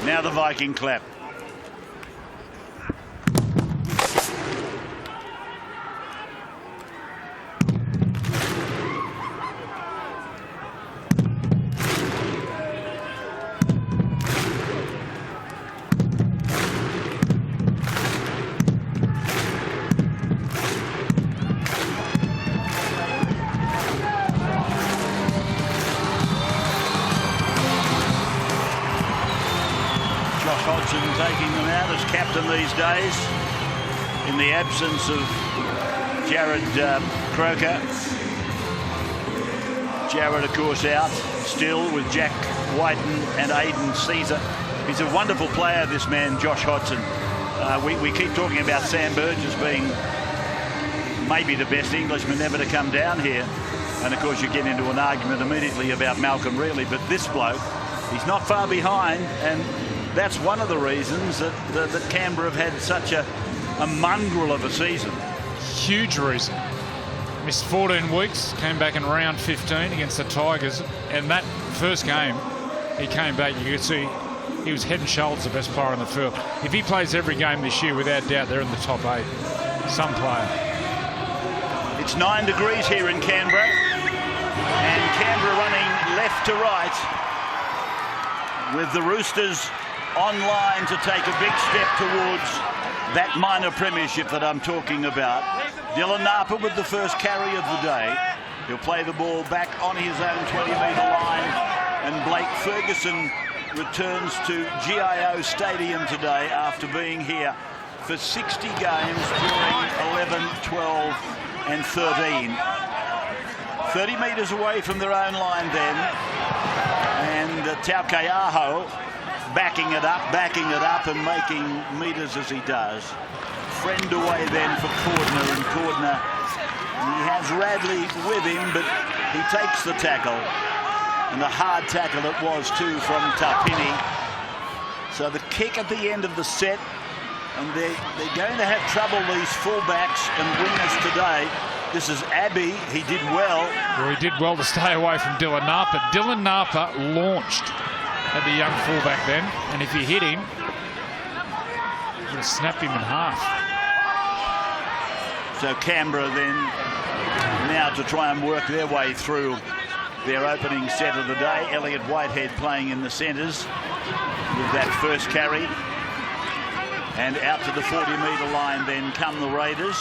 Now the Viking clap. Hodgson taking them out as captain these days in the absence of Jared Croker. Jared, of course, out still with Jack Whiten and Aidan Caesar. He's a wonderful player, this man, Josh Hodgson. We keep talking about Sam Burgess being maybe the best Englishman ever to come down here. And, of course, you get into an argument immediately about Malcolm Reilly. But this bloke, he's not far behind, and that's one of the reasons that Canberra have had such a mongrel of a season. Huge reason. Missed 14 weeks, came back in round 15 against the Tigers, and that first game he came back, you could see he was head and shoulders the best player on the field. If he plays every game this year, without doubt they're in the top 8. Some player. It's 9 degrees here in Canberra, and Canberra running left to right with the Roosters online to take a big step towards that minor premiership that I'm talking about. Dylan Napa with the first carry of the day. He'll play the ball back on his own 20-metre line, and Blake Ferguson returns to GIO Stadium today after being here for 60 games during 11, 12 and 13. 30 metres away from their own line then, and Taukeaho backing it up and making metres as he does. Friend away then for Cordner, and Cordner, he has Radley with him, but he takes the tackle, and a hard tackle it was too from Tapini. So the kick at the end of the set, and they're going to have trouble, these fullbacks and wingers today. This is Abbey. He did well. Well, he did well to stay away from Dylan Napa. Dylan Napa launched at the young fullback then, and if you hit him, you'll snap him in half. So Canberra then now to try and work their way through their opening set of the day. Elliot Whitehead playing in the centres with that first carry, and out to the 40-metre line then come the Raiders,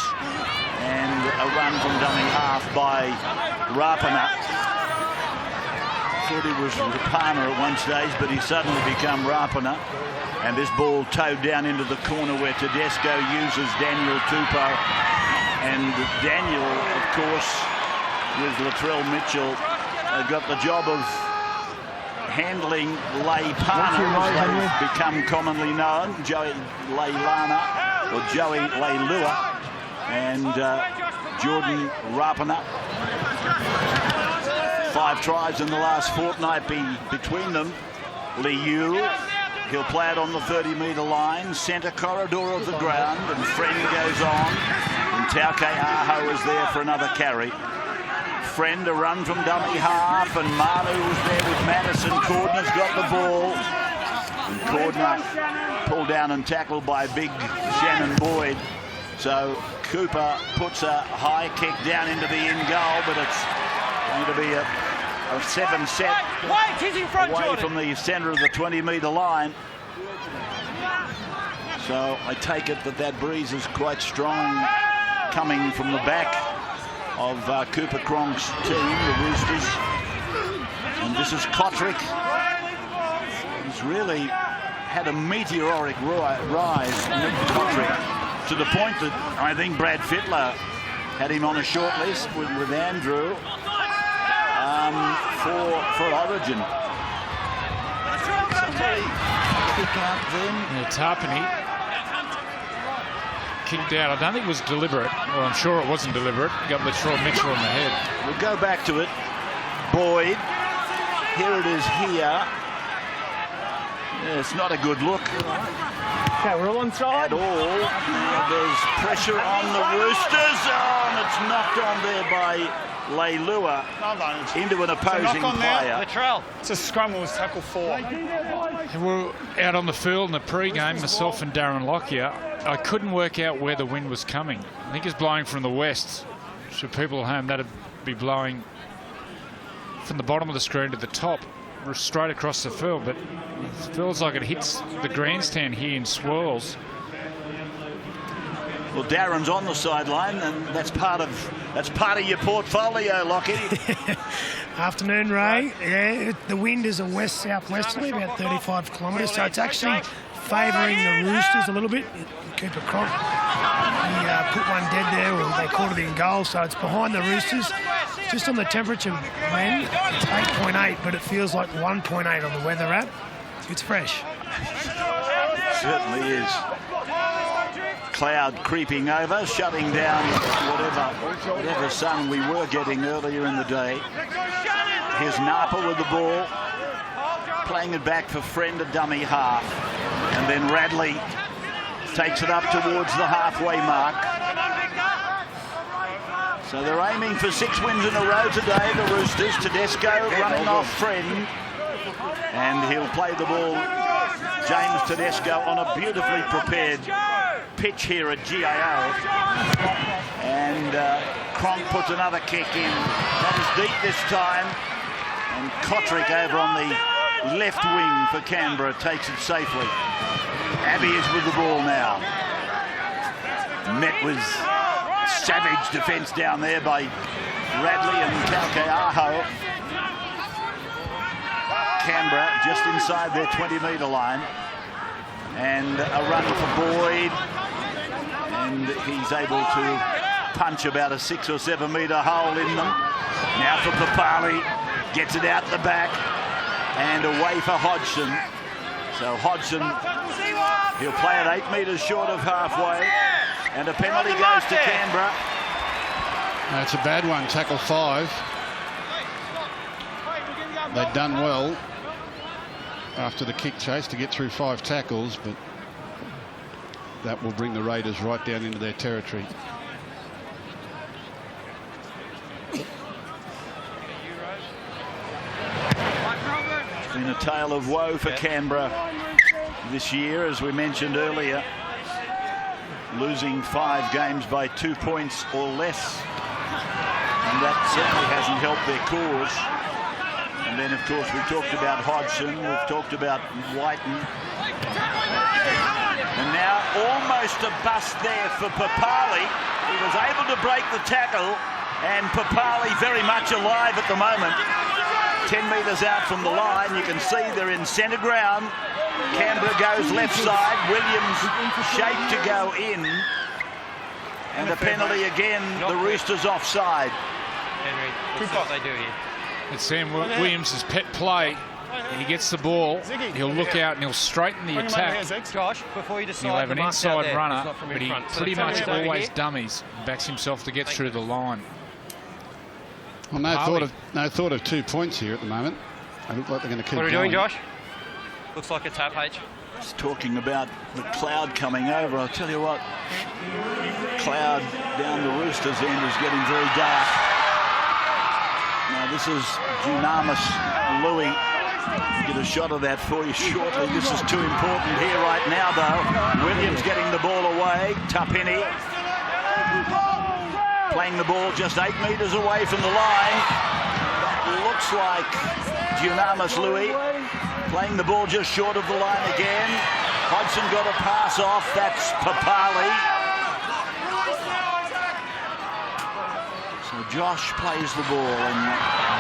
and a run from dummy half by Rapana. Thought he was Rapana at one stage, but he's suddenly become Rapana. And this ball towed down into the corner where Tedesco uses Daniel Tupou. And Daniel, of course, with Latrell Mitchell, got the job of handling Leipana, as they've become commonly known, Joey Leilana, or Joey Leilua, and Jordan Rapana. 5 tries in the last fortnight between them. Liu, he'll play it on the 30-metre line, centre corridor of the ground, and Friend goes on, and Taukeaho is there for another carry. Friend, a run from dummy half, and Manu was there with Madison. Cordner's got the ball, and Cordner pulled down and tackled by big Shannon Boyd. So Cooper puts a high kick down into the in goal, but it's going to be a 7-set away from the centre of the 20-metre line. So I take it that breeze is quite strong coming from the back of Cooper Cronk's team, the Roosters. And this is Kotrick. He's really had a meteoric rise, Nick Kotrick, to the point that I think Brad Fittler had him on a short list with Andrew for Origin. Somebody kick out then. Yeah, Tarpany kicked out. I don't think it was deliberate. Well, I'm sure it wasn't deliberate. Got Latrell Mitchell in the head. We'll go back to it. Boyd. Here it is here. Yeah, it's not a good look. Okay, we're all on side. At all. There's pressure on the Roosters. Oh, and it's knocked on there by Leilua into an opposing player. Latrell. It's a scrum. It was tackle 4. We're out on the field in the pre-game, myself and Darren Lockyer. I couldn't work out where the wind was coming. I think it's blowing from the west. So people at home, that'd be blowing from the bottom of the screen to the top, straight across the field. But it feels like it hits the grandstand here in swirls. Well, Darren's on the sideline, and that's part of your portfolio, Lockett. Afternoon, Ray. Yeah, the wind is a west-southwesterly, about 35 kilometres, so it's actually favouring the Roosters a little bit. Cooper Cronk, he put one dead there, or they caught it in goal, so it's behind the Roosters. Just on the temperature, man, it's 8.8, but it feels like 1.8 on the weather app. It's fresh. It certainly is. Cloud creeping over, shutting down whatever sun we were getting earlier in the day. Here's Napa with the ball, playing it back for Friend, a dummy half. And then Radley takes it up towards the halfway mark. So they're aiming for 6 wins in a row today, the Roosters. Tedesco running off Friend. And he'll play the ball, James Tedesco, on a beautifully prepared pitch here at GAO. And Cronk puts another kick in. That is deep this time. And Kotrick over on the left wing for Canberra takes it safely. Abbey is with the ball now. Met with savage defence down there by Radley and Taukeaho. Canberra just inside their 20-metre line. And a run for Boyd. And he's able to punch about a 6 or 7 metre hole in them. Now for Papali. Gets it out the back. And away for Hodgson. So Hodgson, he'll play it 8 metres short of halfway. And a penalty goes to Canberra. That's a bad one, tackle 5. They'd done well after the kick chase to get through 5 tackles, but that will bring the Raiders right down into their territory. It's been a tale of woe for Canberra this year, as we mentioned earlier. Losing 5 games by 2 points or less. And that certainly hasn't helped their cause. And then, of course, we've talked about Hodgson, we've talked about Whiten. And now almost a bust there for Papali. He was able to break the tackle, and Papali very much alive at the moment. 10 metres out from the line, you can see they're in centre ground. Canberra goes left side, Williams shaped to go in. And a penalty again, the Roosters offside. Henry, what's what they do here? It's Sam Williams' pet play. He gets the ball, he'll look out and he'll straighten the attack. Josh, before you decide, He'll have an inside runner, from but he front. pretty So much over always here. dummies, backs himself to get through the line. Well, no thought of 2 points here at the moment. They look like they're going to keep What are we going. doing, Josh? Looks like a tap, H. Just talking about the cloud coming over, I'll tell you what, cloud down the Roosters end is getting very dark. Now this is Dunamis Louis. Get a shot of that for you shortly. This is too important here right now, though. Williams getting the ball away. Tapini playing the ball just 8 metres away from the line. That looks like Dunamis Louis playing the ball just short of the line again. Hodgson got a pass off. That's Papali. So Josh plays the ball, and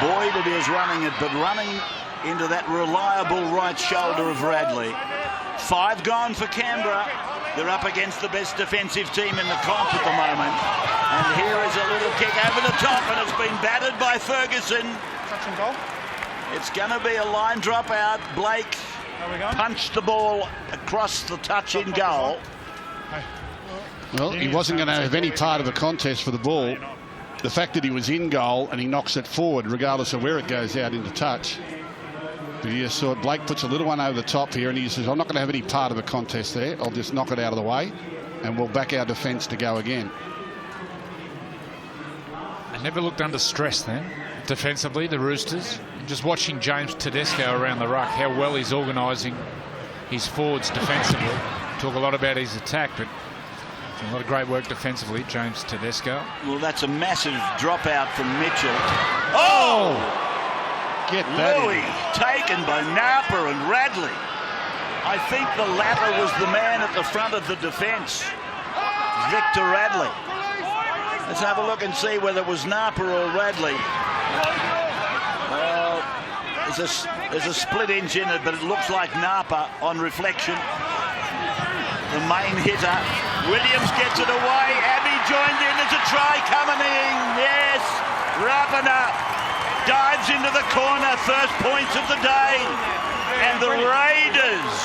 Boyd it is running it, but running into that reliable right shoulder of Radley. 5 gone for Canberra. They're up against the best defensive team in the comp at the moment. And here is a little kick over the top, and it's been battered by Ferguson. Touch and goal. It's going to be a line drop out. Blake punched the ball across the touch in goal. Well, he wasn't going to have any part of the contest for the ball. The fact that he was in goal and he knocks it forward, regardless of where it goes out into touch. But you just saw Blake puts a little one over the top here, and he says, I'm not going to have any part of the contest there. I'll just knock it out of the way, and we'll back our defence to go again. Never looked under stress then, defensively, the Roosters. Just watching James Tedesco around the ruck, how well he's organising his forwards defensively. Talk a lot about his attack, but a lot of great work defensively, James Tedesco. Well, that's a massive dropout from Mitchell. Oh! Get that Louis taken by Napa and Radley. I think the latter was the man at the front of the defence, Victor Radley. Let's have a look and see whether it was Napa or Radley. There's a split inch in it, but it looks like Napa on reflection. The main hitter. Williams gets it away. Abbey joined in. There's a try coming in. Yes. Rapana dives into the corner. First points of the day. And the Raiders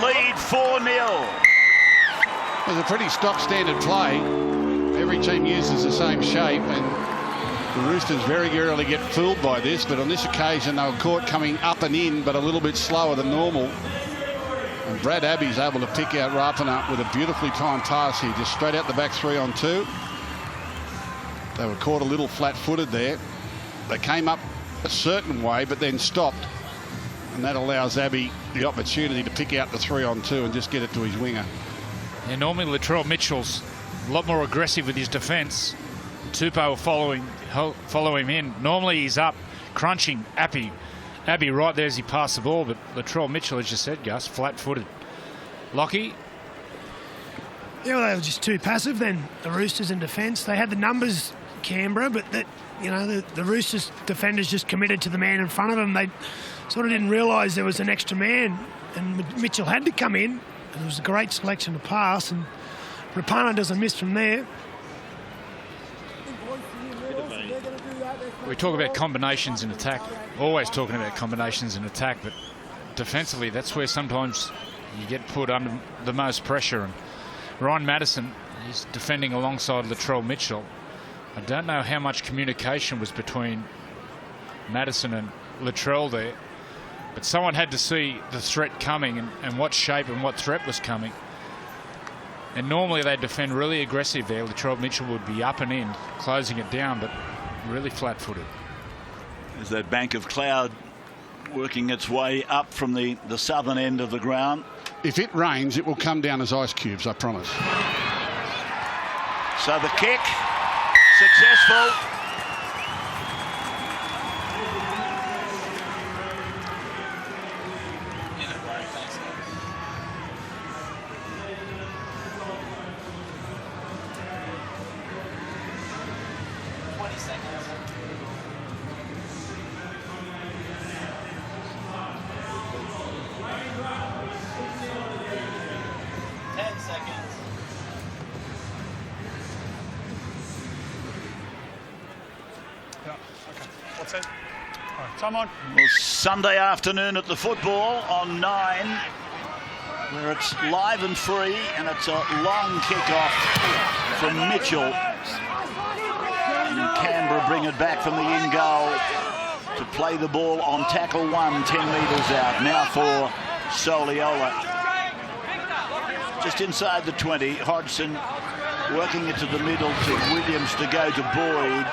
lead 4-0. It was a pretty stock standard play. Every team uses the same shape, and the Roosters very rarely get fooled by this, but on this occasion they were caught coming up and in, but a little bit slower than normal. And Brad Abbey's able to pick out Rapana with a beautifully timed pass here, just straight out the back 3-on-2. They were caught a little flat-footed there. They came up a certain way, but then stopped, and that allows Abbey the opportunity to pick out the 3-on-2 and just get it to his winger. Yeah, normally Latrell Mitchell's a lot more aggressive with his defence. Tupou follow him in. Normally he's up, crunching Abbey right there as he passed the ball, but Latrell Mitchell, as you said, Gus, flat-footed. Lockie? Yeah, well, they were just too passive then, the Roosters in defence. They had the numbers, Canberra, but that, you know, the Roosters defenders just committed to the man in front of them. They sort of didn't realise there was an extra man, and Mitchell had to come in. And it was a great selection to pass, and Rapana doesn't miss from there. We talk about combinations in attack, always talking about combinations in attack, but defensively that's where sometimes you get put under the most pressure. And Ryan Madison, he's defending alongside Latrell Mitchell. I don't know how much communication was between Madison and Latrell there, but someone had to see the threat coming and what shape and what threat was coming. And normally they defend really aggressive there. Latrell Mitchell would be up and in, closing it down, but really flat-footed. There's that bank of cloud working its way up from the southern end of the ground. If it rains, it will come down as ice cubes, I promise. So the kick, successful. What's it? All right, time on. Well, Sunday afternoon at the football on 9, where it's live and free, and it's a long kick-off from Mitchell. And Canberra bring it back from the in-goal to play the ball on tackle 1, 10 metres out. Now for Soliola. Just inside the 20, Hodgson working it to the middle to Williams to go to Boyd.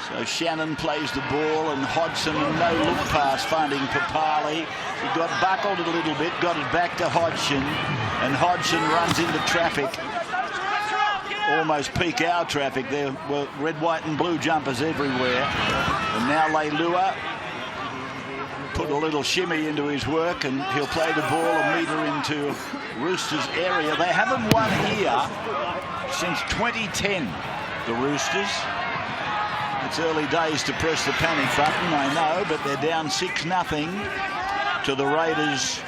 So Shannon plays the ball, and Hodgson, no look pass, finding Papali. He got buckled a little bit, got it back to Hodgson, and Hodgson runs into traffic. Almost peak hour traffic. There were red, white and blue jumpers everywhere. And now Leilua put a little shimmy into his work, and he'll play the ball a metre into Roosters area. They haven't won here since 2010, the Roosters. It's early days to press the panic button, I know, but they're down 6-0 to the Raiders.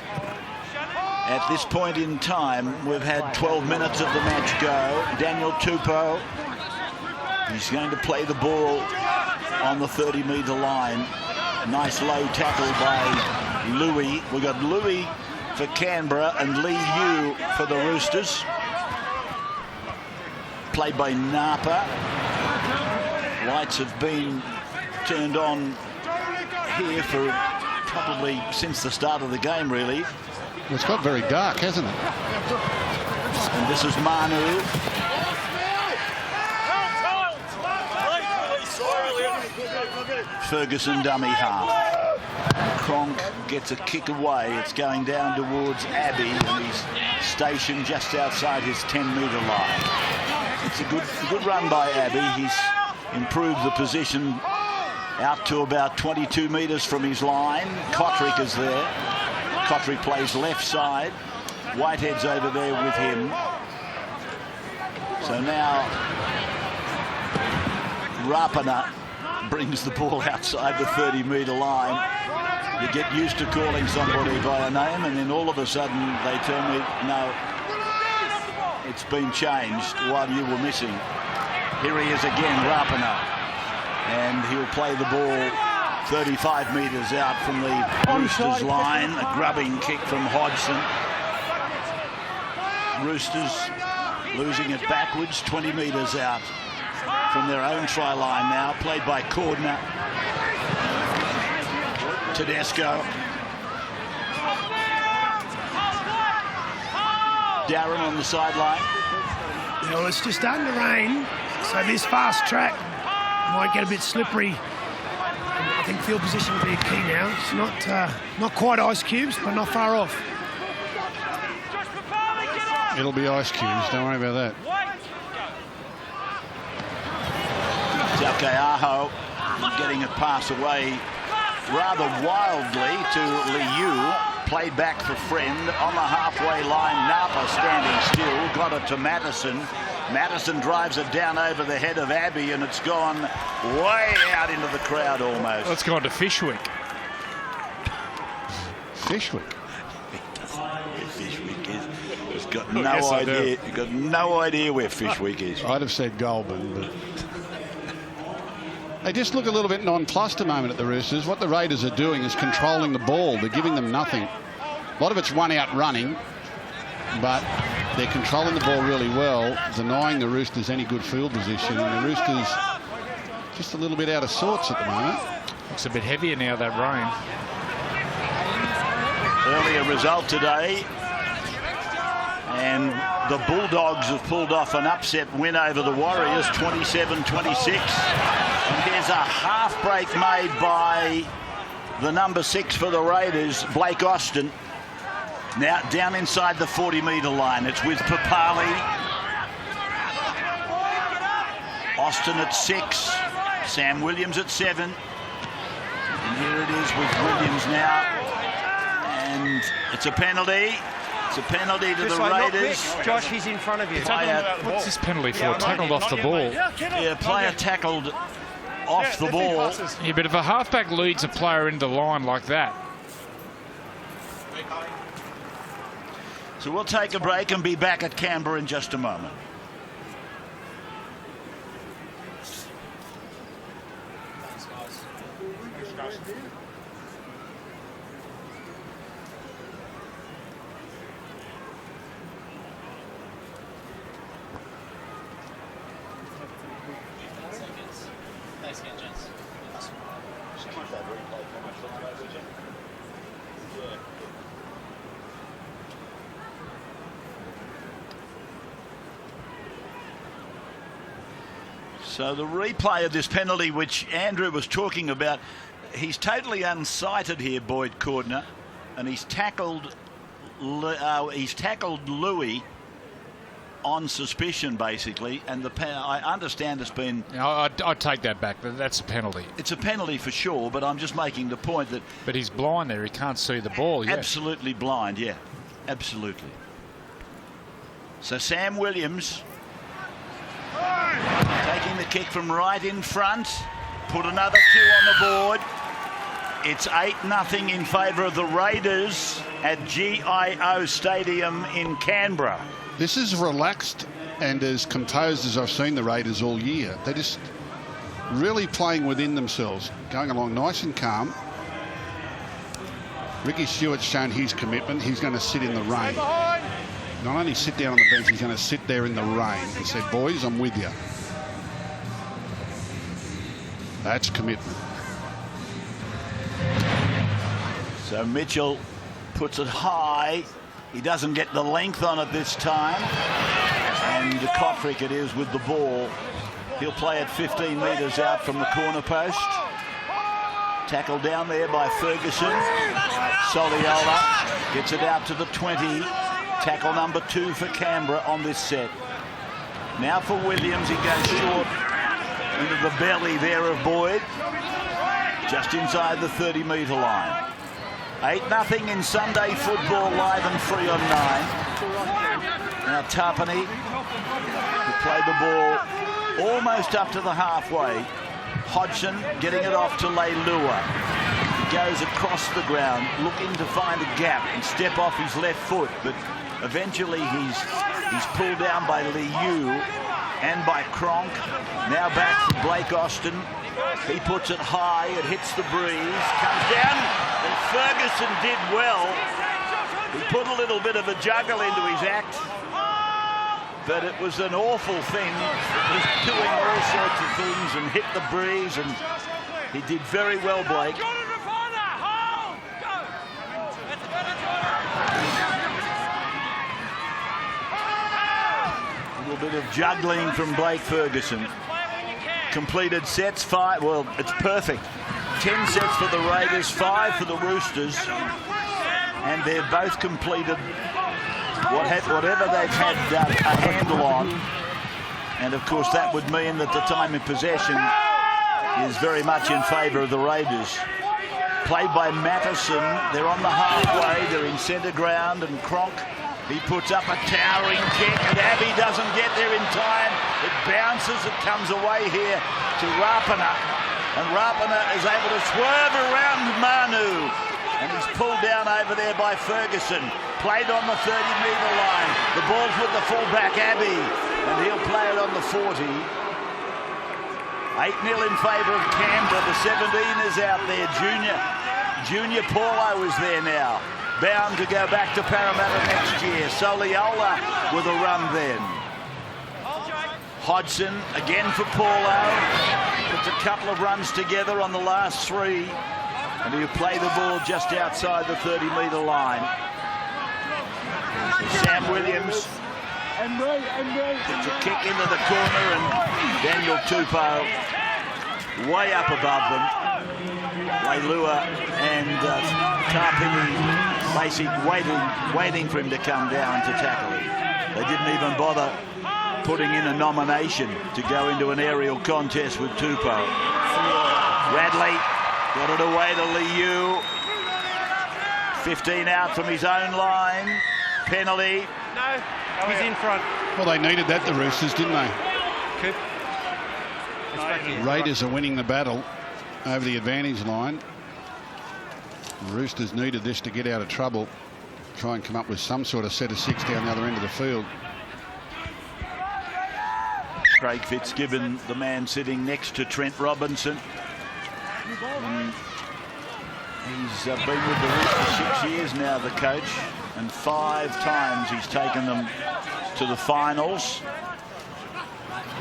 At this point in time, we've had 12 minutes of the match go. Daniel Tupou, he's going to play the ball on the 30-metre line. Nice low tackle by Louis. We've got Louis for Canberra and Lee Yu for the Roosters. Played by Napa. Lights have been turned on here for probably since the start of the game, really. Well, it's got very dark, hasn't it? And this is Manu. Ferguson dummy half. Cronk gets a kick away. It's going down towards Abbey, and he's stationed just outside his 10-metre line. It's a good run by Abbey. He's improved the position out to about 22 metres from his line. Kotrick is there. Kotrick plays left side. Whitehead's over there with him. So now Rapana brings the ball outside the 30-metre line. You get used to calling somebody by a name, and then all of a sudden they tell me, no, it's been changed while you were missing. Here he is again, Rapana, and he'll play the ball 35 metres out from the Roosters line. A grubbing kick from Hodgson. Roosters losing it backwards, 20 metres out from their own try line now, played by Cordner. Tedesco. Darren on the sideline. Well, it's just starting to rain, so this fast track might get a bit slippery. I think field position will be key now. It's not quite ice cubes, but not far off. It'll be ice cubes, don't worry about that. Aho getting a pass away rather wildly to Liu. Played back for Friend on the halfway line. Napa standing still, got it to Madison. Madison drives it down over the head of Abbey, and it's gone way out into the crowd almost. Let's go on to Fishwick. Fishwick? He doesn't know where Fishwick is. He's got no idea. He's got no idea where Fishwick is. I'd have said Goulburn, but they just look a little bit nonplussed a moment at the Roosters. What the Raiders are doing is controlling the ball. They're giving them nothing. A lot of it's one out running, but they're controlling the ball really well, denying the Roosters any good field position. And the Roosters just a little bit out of sorts at the moment. Looks a bit heavier now, that rain. Earlier result today, and the Bulldogs have pulled off an upset win over the Warriors, 27-26. And here's a half break made by the number 6 for the Raiders, Blake Austin. Now down inside the 40-metre line. It's with Papali. Austin at 6. Sam Williams at 7. And here it is with Williams now. And it's a penalty. It's a penalty to the Raiders. Josh, he's in front of you. What's this penalty for? Tackled off the ball. Yeah, player tackled off the ball. Yeah, but if a halfback leads a player into line like that. So we'll take a break and be back at Canberra in just a moment. So the replay of this penalty, which Andrew was talking about, he's totally unsighted here, Boyd Cordner, and he's tackled Louis on suspicion, basically, and I understand it's been. I'd take that back. That's a penalty. It's a penalty for sure, but I'm just making the point that. But he's blind there. He can't see the ball. Yeah. Absolutely blind. Yeah, absolutely. So Sam Williams. Taking the kick from right in front. Put another 2 on the board. It's 8-0 in favour of the Raiders at GIO Stadium in Canberra. This is relaxed and as composed as I've seen the Raiders all year. They're just really playing within themselves, going along nice and calm. Ricky Stewart's shown his commitment. He's going to sit in the rain. Not only sit down on the bench, he's going to sit there in the rain and say, boys, I'm with you. That's commitment. So Mitchell puts it high. He doesn't get the length on it this time. And Kotrick it is with the ball. He'll play it 15 metres out from the corner post. Tackle down there by Ferguson. Soliola gets it out to the 20. Tackle number 2 for Canberra on this set. Now for Williams, he goes short into the belly there of Boyd. Just inside the 30-metre line. 8-0 in Sunday football, live and free on 9. Now Tarpany, who played the ball almost up to the halfway. Hodgson getting it off to Leilua. He goes across the ground, looking to find a gap and step off his left foot, but eventually he's pulled down by Liu and by Cronk. Now back for Blake Austin. He puts it high, it hits the breeze, comes down, and Ferguson did well. He put a little bit of a juggle into his act, but it was an awful thing. It was doing all sorts of things and hit the breeze, and he did very well, Blake. A little bit of juggling from Blake Ferguson. Completed sets, 5. Well, it's perfect. 10 sets for the Raiders, 5 for the Roosters, and they've both completed whatever they've had a handle on. And of course that would mean that the time in possession is very much in favour of the Raiders. Played by Mattison. They're on the halfway. They're in centre ground, and Cronk, he puts up a towering kick, and Abbey doesn't get there in time. It bounces, it comes away here to Rapana, and Rapana is able to swerve around Manu, and he's pulled down over there by Ferguson. Played on the 30-metre line. The ball's with the fullback, Abbey, and he'll play it on the 40. 8-0 in favour of Canberra. The 17 is out there. Junior Paulo is there now. Bound to go back to Parramatta next year. Soliola with a run then. Hodgson again for Paulo. Puts a couple of runs together on the last 3. And he'll play the ball just outside the 30-metre line. Sam Williams puts a kick into the corner, and Daniel Tupou way up above them. Leilua and Tarpini basically waiting for him to come down to tackle him. They didn't even bother putting in a nomination to go into an aerial contest with Tupou. Radley got it away to Liu. 15 out from his own line. Penalty. No, he's in front. Well, they needed that, the Roosters, didn't they? Coop. Raiders are winning the battle over the advantage line. The Roosters needed this to get out of trouble. Try and come up with some sort of set of 6 down the other end of the field. Craig Fitzgibbon, the man sitting next to Trent Robinson. And he's been with the Roosters 6 years now, the coach, and 5 times he's taken them to the finals.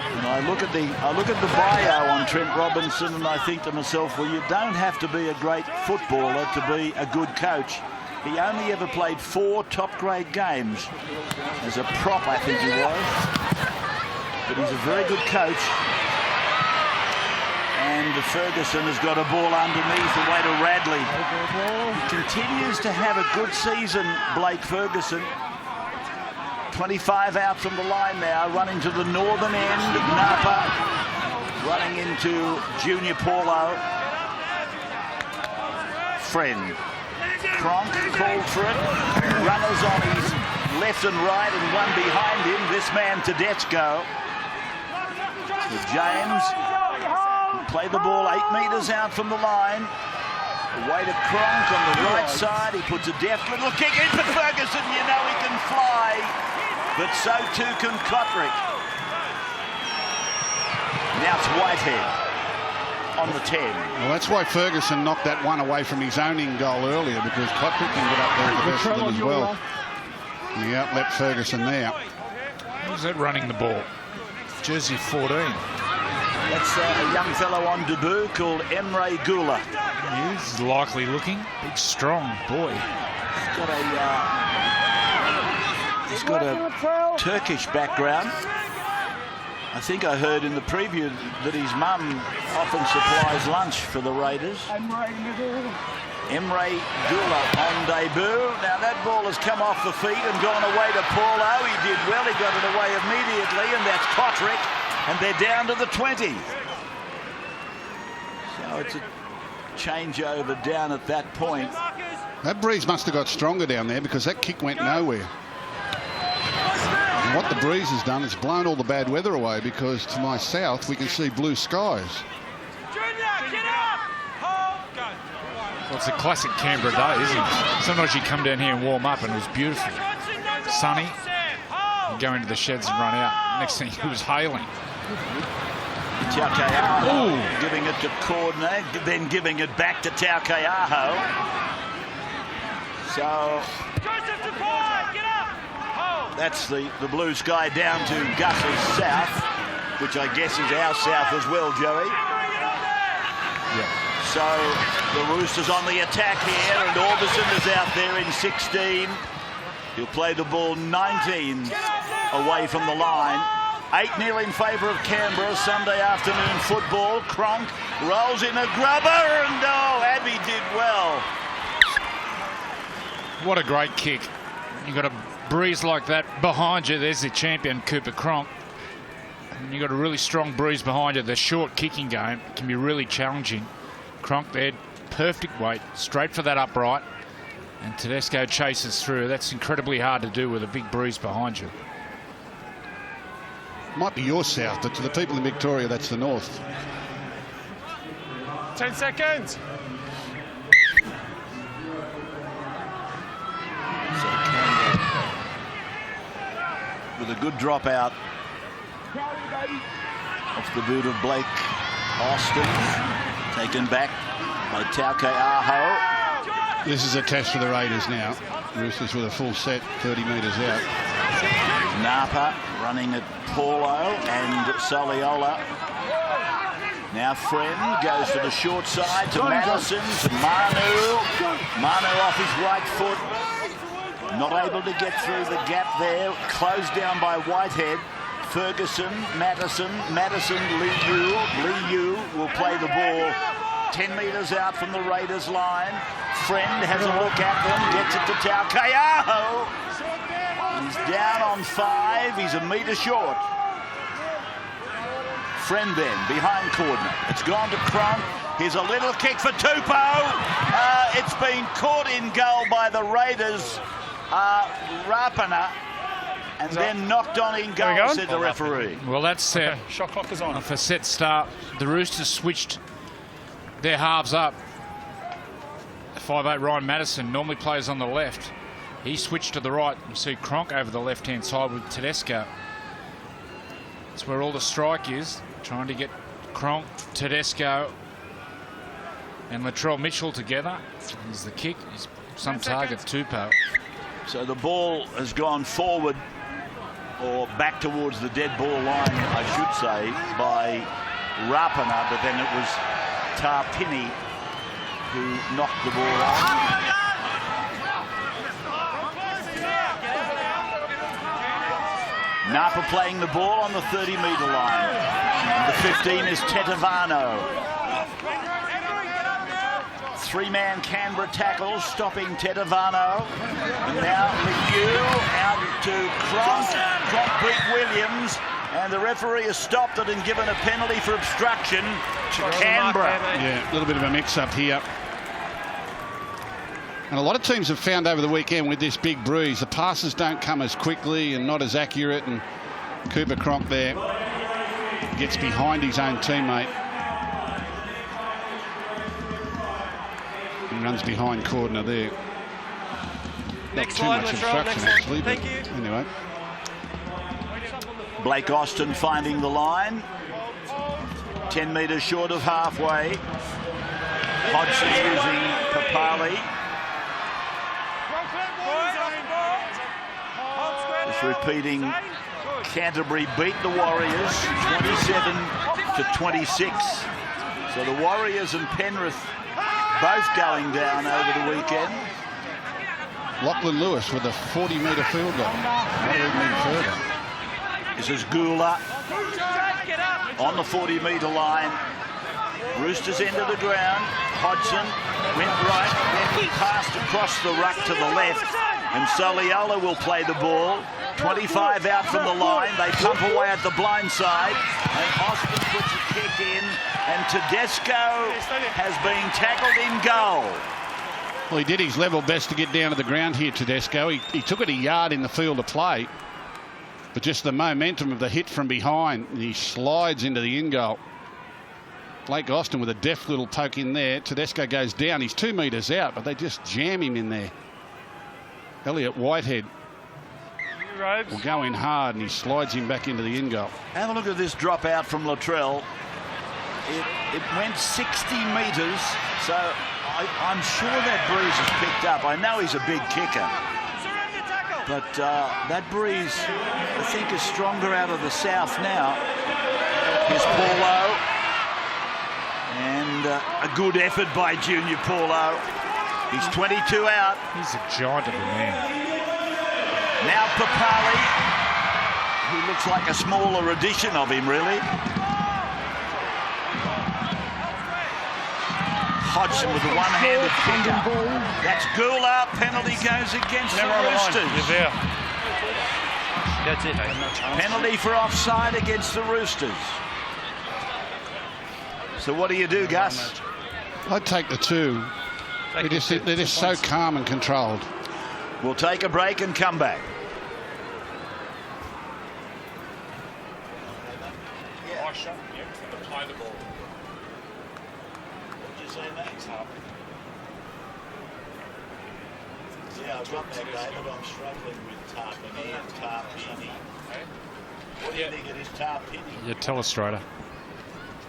And I look at the bio on Trent Robinson, and I think to myself, well, you don't have to be a great footballer to be a good coach. He only ever played 4 top-grade games as a prop, I think he was. But he's a very good coach. And Ferguson has got a ball underneath away to Radley. He continues to have a good season, Blake Ferguson. 25 out from the line now, running to the northern end. Napa running into Junior Paulo. Friend. Cronk called for it. Runners on his left and right, and one behind him. This man Tedesco. With James. Play the ball 8 metres out from the line. Away to Cronk on the right side. He puts a deft little kick in for Ferguson. You know he can fly, but so too can Kotrick. Now it's Whitehead on the 10. Well, that's why Ferguson knocked that one away from his owning goal earlier, because Kotrick can get up there with the best of them as well. And he outleapt Ferguson there. Who's that running the ball? Jersey 14. That's a young fellow on debut called Emre Gula. He's likely looking. Big, strong boy. He's got a Turkish background. I think I heard in the preview that his mum often supplies lunch for the Raiders. Emre Gula on debut. Now that ball has come off the feet and gone away to Paulo. He did well. He got it away immediately, and that's Kotrick. And they're down to the 20. So it's a changeover down at that point. That breeze must have got stronger down there because that kick went nowhere. And what the breeze has done is blown all the bad weather away, because to my south we can see blue skies. Well, it's a classic Canberra day, isn't it? Sometimes you come down here and warm up and it was beautiful. Sunny. You go into the sheds and run out. Next thing, it was hailing. Taukeaho giving it to Cordner, then giving it back to Taukeaho. So that's the blue sky down to Gus's south, which I guess is our south as well, Joey. Yeah. So the Roosters on the attack here, and Orbison is out there in 16. He'll play the ball 19 away from the line. 8-0 in favour of Canberra. Sunday afternoon football. Cronk rolls in a grubber, and Abbey did well. What a great kick. You got a breeze like that behind you. There's the champion, Cooper Cronk. And you got a really strong breeze behind you. The short kicking game can be really challenging. Cronk there, perfect weight, straight for that upright. And Tedesco chases through. That's incredibly hard to do with a big breeze behind you. Might be your south, but to the people in Victoria, that's the north. 10 seconds. With a good dropout off the boot of Blake Austin, taken back by Taukeaho. This is a test for the Raiders now. Roosters with a full set, 30 metres out. Napa running at Paulo and Soliola. Now Friend goes to the short side to Madison, to Manu. Manu off his right foot. Not able to get through the gap there. Closed down by Whitehead. Ferguson, Madison, Liu. Liu will play the ball 10 metres out from the Raiders line. Friend has a look at them, gets it to Taukeaho. He's down on 5. He's a metre short. Friend then behind Cordner. It's gone to Cronk. Here's a little kick for Tupou. It's been caught in goal by the Raiders. Rapana, and then knocked on in goal, said the referee. Well, that's Shot clock is on. off a set start. The Roosters switched their halves up. 5'8" Ryan Madison normally plays on the left. He switched to the right. You see Cronk over the left-hand side with Tedesco. That's where all the strike is. Trying to get Cronk, Tedesco and Latrell Mitchell together. Here's the kick. He's some target, Tupou. So the ball has gone forward, or back towards the dead ball line, I should say, by Rapana, but then it was Tarpini who knocked the ball out. Napa playing the ball on the 30-metre line. And the 15 is Tetevano. 3-man Canberra tackles, stopping Tetevano. And now Liu out to Cronk. Cronk beat Williams. And the referee has stopped it and given a penalty for obstruction to Canberra. Yeah, a little bit of a mix-up here. And a lot of teams have found over the weekend with this big breeze, the passes don't come as quickly and not as accurate. And Cooper Cronk there gets behind his own teammate. And runs behind Cordner there. Not too much obstruction, actually, but anyway. Blake Austin finding the line. 10 metres short of halfway. Hodgson using Papali. Just repeating, Canterbury beat the Warriors 27-26. So the Warriors and Penrith both going down over the weekend. Lachlan Lewis with a 40-metre field goal. Not even further. This is Gula On the 40-metre line. Roosters into the ground. Hodgson went right, then he passed across the ruck to the left, and Soliola will play the ball. 25 out from the line. They pump away at the blind side, and Austin puts a kick in, and Tedesco has been tackled in goal. Well, he did his level best to get down to the ground here, Tedesco. He took it a yard in the field of play, but just the momentum of the hit from behind, and he slides into the in goal. Blake Austin with a deft little poke in there. Tedesco goes down. He's 2 metres out, but they just jam him in there. Elliot Whitehead will go in hard, and he slides him back into the in goal. Have a look at this drop out from Latrell. It went 60 metres, so I'm sure that breeze has picked up. I know he's a big kicker, but that breeze, I think, is stronger out of the south now. Here's Paulo. And a good effort by Junior Paulo. He's 22 out. He's a giant of a man. Now Papali, who looks like a smaller edition of him, really. Hodgson with a one-handed kicker. That's Gula. Penalty goes against the Roosters. You're there. That's it, mate. Penalty for offside against the Roosters. So what do you do, Gus? I'd take the 2. They're just so calm and controlled. We'll take a break and come back. Play the ball. What did you say, Max? Yeah, I've got that, David. I'm struggling with Tarpini and Tarpini. What do you think it is, Tarpini? Yeah, telestrator.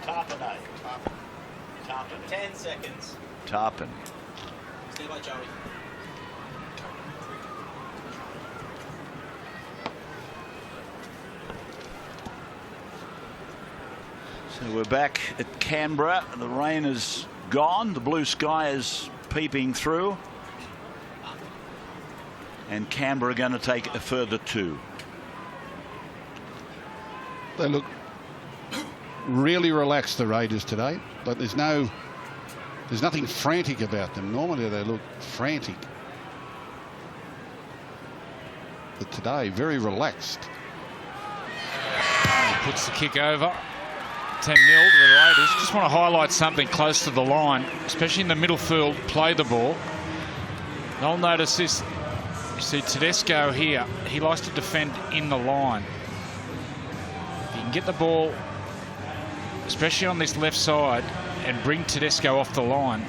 Tarpini. Tarpin. 10 seconds. Tarpin. Stay by Joey. So we're back at Canberra. The rain is gone. The blue sky is peeping through. And Canberra are going to take a further 2. They look really relaxed, the Raiders, today, but there's nothing frantic about them. Normally they look frantic, but today very relaxed. He puts the kick over. 10-0 to the Raiders. Just want to highlight something close to the line, especially in the middle field. Play the ball. They'll notice this. You see Tedesco here. He likes to defend in the line. If you can get the ball, especially on this left side, and bring Tedesco off the line.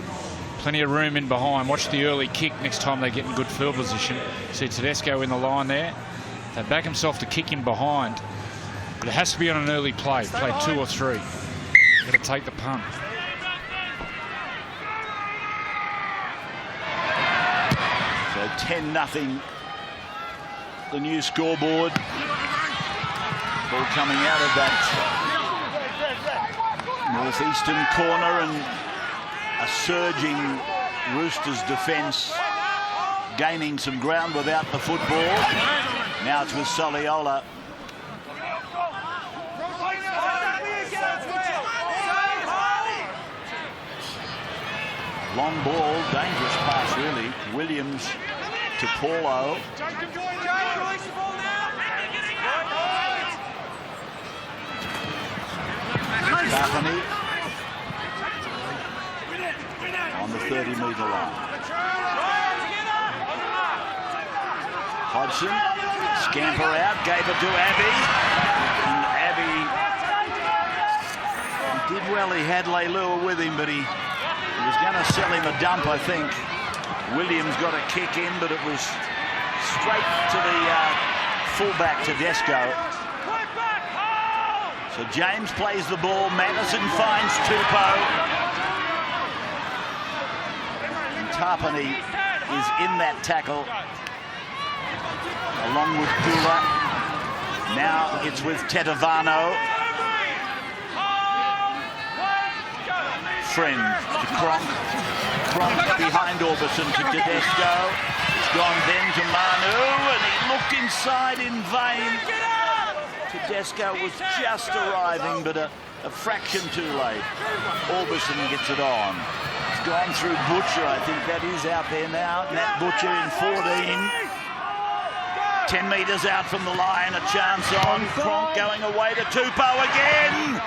Plenty of room in behind. Watch the early kick next time they get in good field position. See Tedesco in the line there. They back himself to kick him behind. But it has to be on an early play. Play 2 or 3. Got to take the punt. So 10-0. The new scoreboard. Ball coming out of that northeastern corner, and a surging Roosters defence gaining some ground without the football. Now it's with Soliola. Long ball, dangerous pass really. Williams to Paulo. Bethany on the 30-metre line. Hodgson, scamper out, gave it to Abbey. And Abbey, he did well. He had Leilua with him, but he was going to sell him a dump, I think. Williams got a kick in, but it was straight to the fullback Tedesco. So James plays the ball. Madison finds Tupou. And Tarpany is in that tackle, along with Gula. Now it's with Tetavano. Friend to Cronk. Cronk behind Orbison to Tedesco. He's gone then to Manu, and he looked inside in vain. Tedesco was just arriving, but a fraction too late. Orbison gets it on. It's gone through Butcher. I think that is out there now. Nat Butcher in 14. 10 metres out from the line, a chance on. Cronk going away to Tupou again.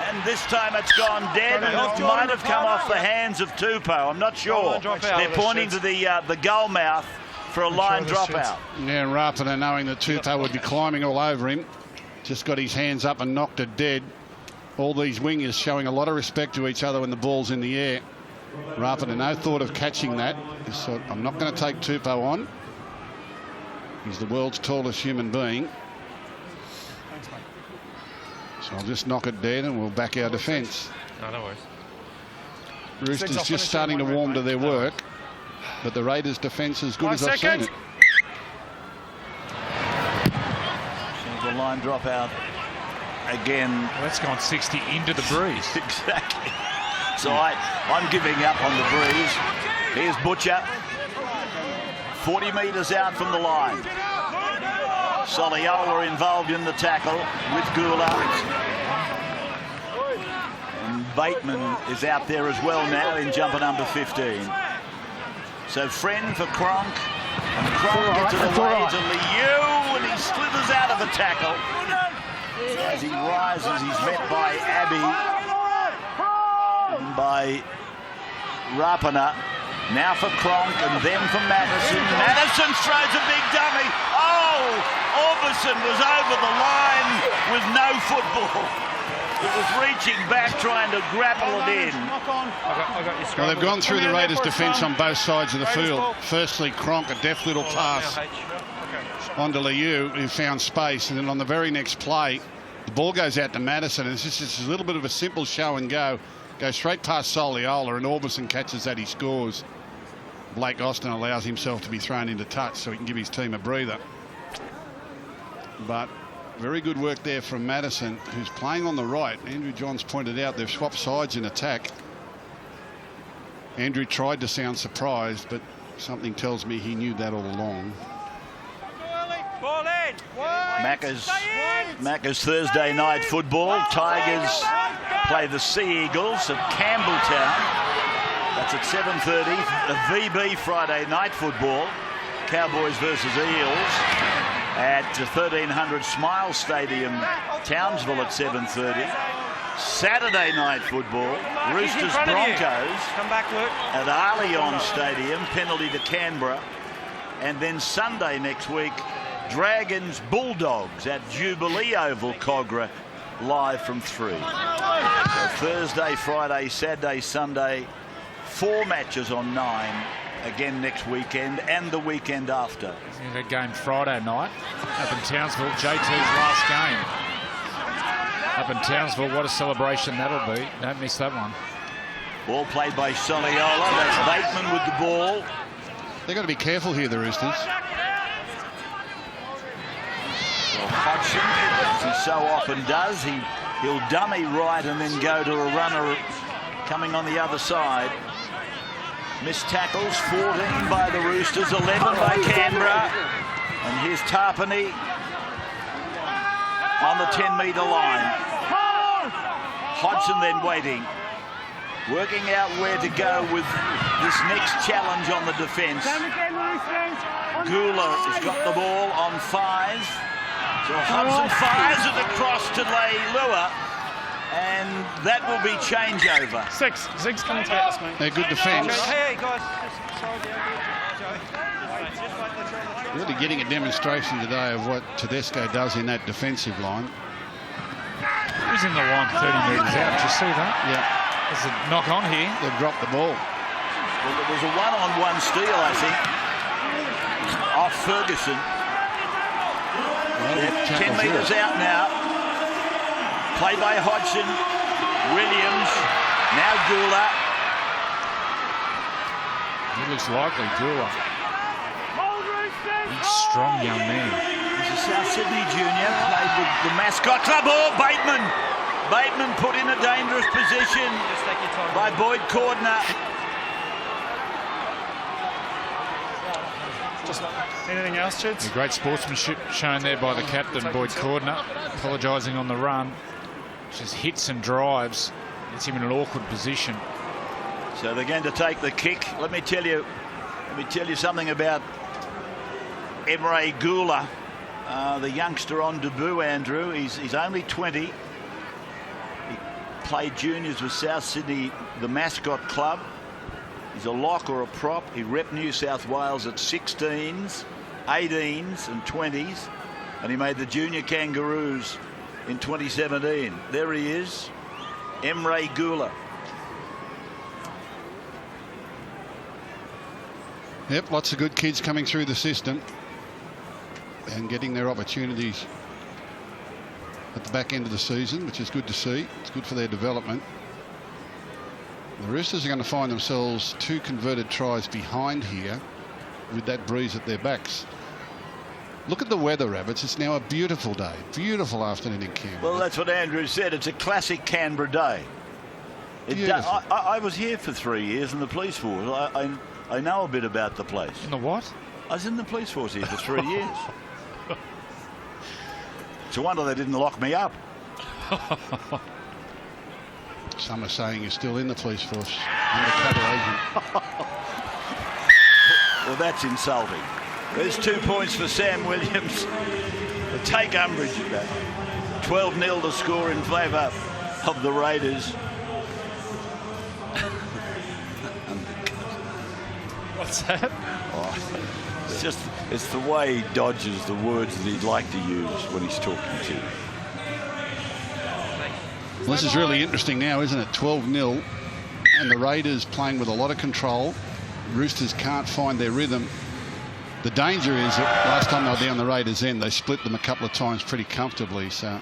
And this time it's gone dead, and it might have come off the hands of Tupou. I'm not sure. They're pointing to the goal mouth for a line dropout. Yeah, Rapana, knowing that Tupou would be climbing all over him, just got his hands up and knocked it dead. All these wingers showing a lot of respect to each other when the ball's in the air. Rapana, no thought of catching that. He thought, I'm not going to take Tupou on. He's the world's tallest human being. So I'll just knock it dead and we'll back our defence. No worries. Roosters just starting to warm to their work, but the Raiders' defence is good as I've seen it. The line drop out again. Well, that's gone 60 into the breeze. Exactly. So I'm giving up on the breeze. Here's Butcher. 40 metres out from the line. Soliola involved in the tackle with Gula. And Bateman is out there as well now in jumper number 15. So Friend for Cronk. And Cronk gets it away to Liu, and he slithers out of the tackle. As he rises, he's met by Abbey and by Rapana. Now for Cronk and then for Madison. Madison throws a big dummy. Oh, Orbison was over the line with no football. It was reaching back trying to grapple it in. Well, they've gone through the Raiders' defence on both sides of the field. Firstly, Cronk, a deft little pass onto Liu, who found space. And then on the very next play, the ball goes out to Madison. And it's just a little bit of a simple show and go. Goes straight past Soliola, and Orbison catches that, he scores. Blake Austin allows himself to be thrown into touch so he can give his team a breather. But very good work there from Madison, who's playing on the right. Andrew Johns pointed out they've swapped sides in attack. Andrew tried to sound surprised, but something tells me he knew that all along. Macca's Thursday night football. Tigers play the Sea Eagles of Campbelltown. That's at 7:30. The VB Friday night football. Cowboys versus Eels at 1300 Smile Stadium, Townsville at 7:30. Saturday night football. Roosters Broncos at Allianz Stadium, penalty to Canberra. And then Sunday next week, Dragons Bulldogs at Jubilee Oval, Cogra, live from 3. So Thursday, Friday, Saturday, Sunday, 4 matches on 9 again next weekend and the weekend after. A game Friday night up in Townsville, JT's last game up in Townsville. What a celebration that'll be. Don't miss that one. Ball played by Soliola. That's Bateman with the ball. They've got to be careful here, the Roosters. Well, Hodgson, as he so often does, he'll dummy right and then go to a runner coming on the other side. Missed tackles, 14 by the Roosters, 11 by Canberra. And here's Tarpany on the 10-metre line. Hodgson then waiting, working out where to go with this next challenge on the defence. Gula has got the ball on 5. So Hodgson fires it across to Leilua, and that will be changeover. 6. Zig's coming to us, mate. They're good defence. Hey, guys. Really getting a demonstration today of what Tedesco does in that defensive line. He was in the line 30 metres out. Did you see that? Yeah. There's a knock on here. They've dropped the ball. Well, it was a one-on-one steal, I think, off Ferguson. They're 10 metres out now. Played by Hodgson. Williams. Now Gula. He looks likely, Gula. Big, strong young man. He's a South Sydney junior. Played with the mascot club. Oh, Bateman. Bateman put in a dangerous position by Boyd Cordner. Just anything else, Chids? Great sportsmanship shown there by the captain, Boyd Cordner, apologising on the run. Just hits and drives. Gets him in an awkward position. So they're going to take the kick. Let me tell you something about Emre Gula, the youngster on debut, Andrew. He's only 20. He played juniors with South Sydney, the mascot club. He's a lock or a prop. He repped New South Wales at 16s, 18s and 20s, and he made the junior Kangaroos in 2017. There he is, Emre Gula. Yep, lots of good kids coming through the system and getting their opportunities at the back end of the season, which is good to see. It's good for their development. The Roosters are going to find themselves 2 converted tries behind here with that breeze at their backs. Look at the weather, Rabbits. It's now a beautiful day. Beautiful afternoon in Canberra. Well, that's what Andrew said. It's a classic Canberra day. I was here for 3 years in the police force. I know a bit about the place. In the what? I was in the police force here for 3 years. It's a wonder they didn't lock me up. Some are saying you're still in the police force. Undercover agent. Well, that's insulting. There's 2 points for Sam Williams. But take umbrage at that. 12-0 to score in favour of the Raiders. What's that? Oh, it's the way he dodges the words that he'd like to use when he's talking to you. Well, this is really interesting now, isn't it? 12-0, and the Raiders playing with a lot of control. Roosters can't find their rhythm. The danger is that last time they were down the Raiders' end, they split them a couple of times pretty comfortably. So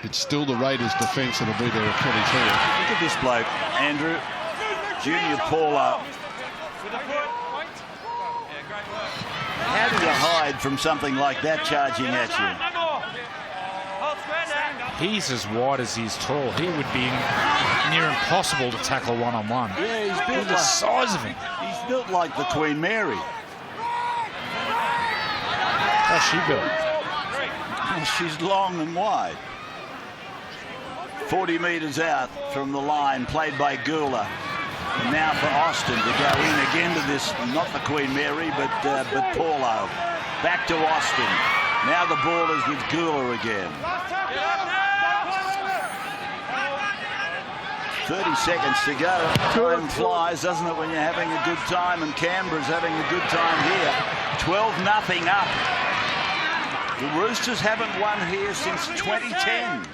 it's still the Raiders' defence that'll be their Achilles heel. Look at this bloke, Andrew. Junior Paula. How do you hide from something like that charging at you? He's as wide as he's tall. He would be near impossible to tackle one-on-one. Yeah, he's built the size of him. He's built like the Queen Mary. How's she built? Well, she's long and wide. 40 metres out from the line, played by Gula. And now for Austin to go in again to this, not the Queen Mary, but Paulo. Back to Austin. Now the ball is with Gula again. 30 seconds to go. Time flies, doesn't it, when you're having a good time, and Canberra's having a good time here. 12-0 up. The Roosters haven't won here since 2010.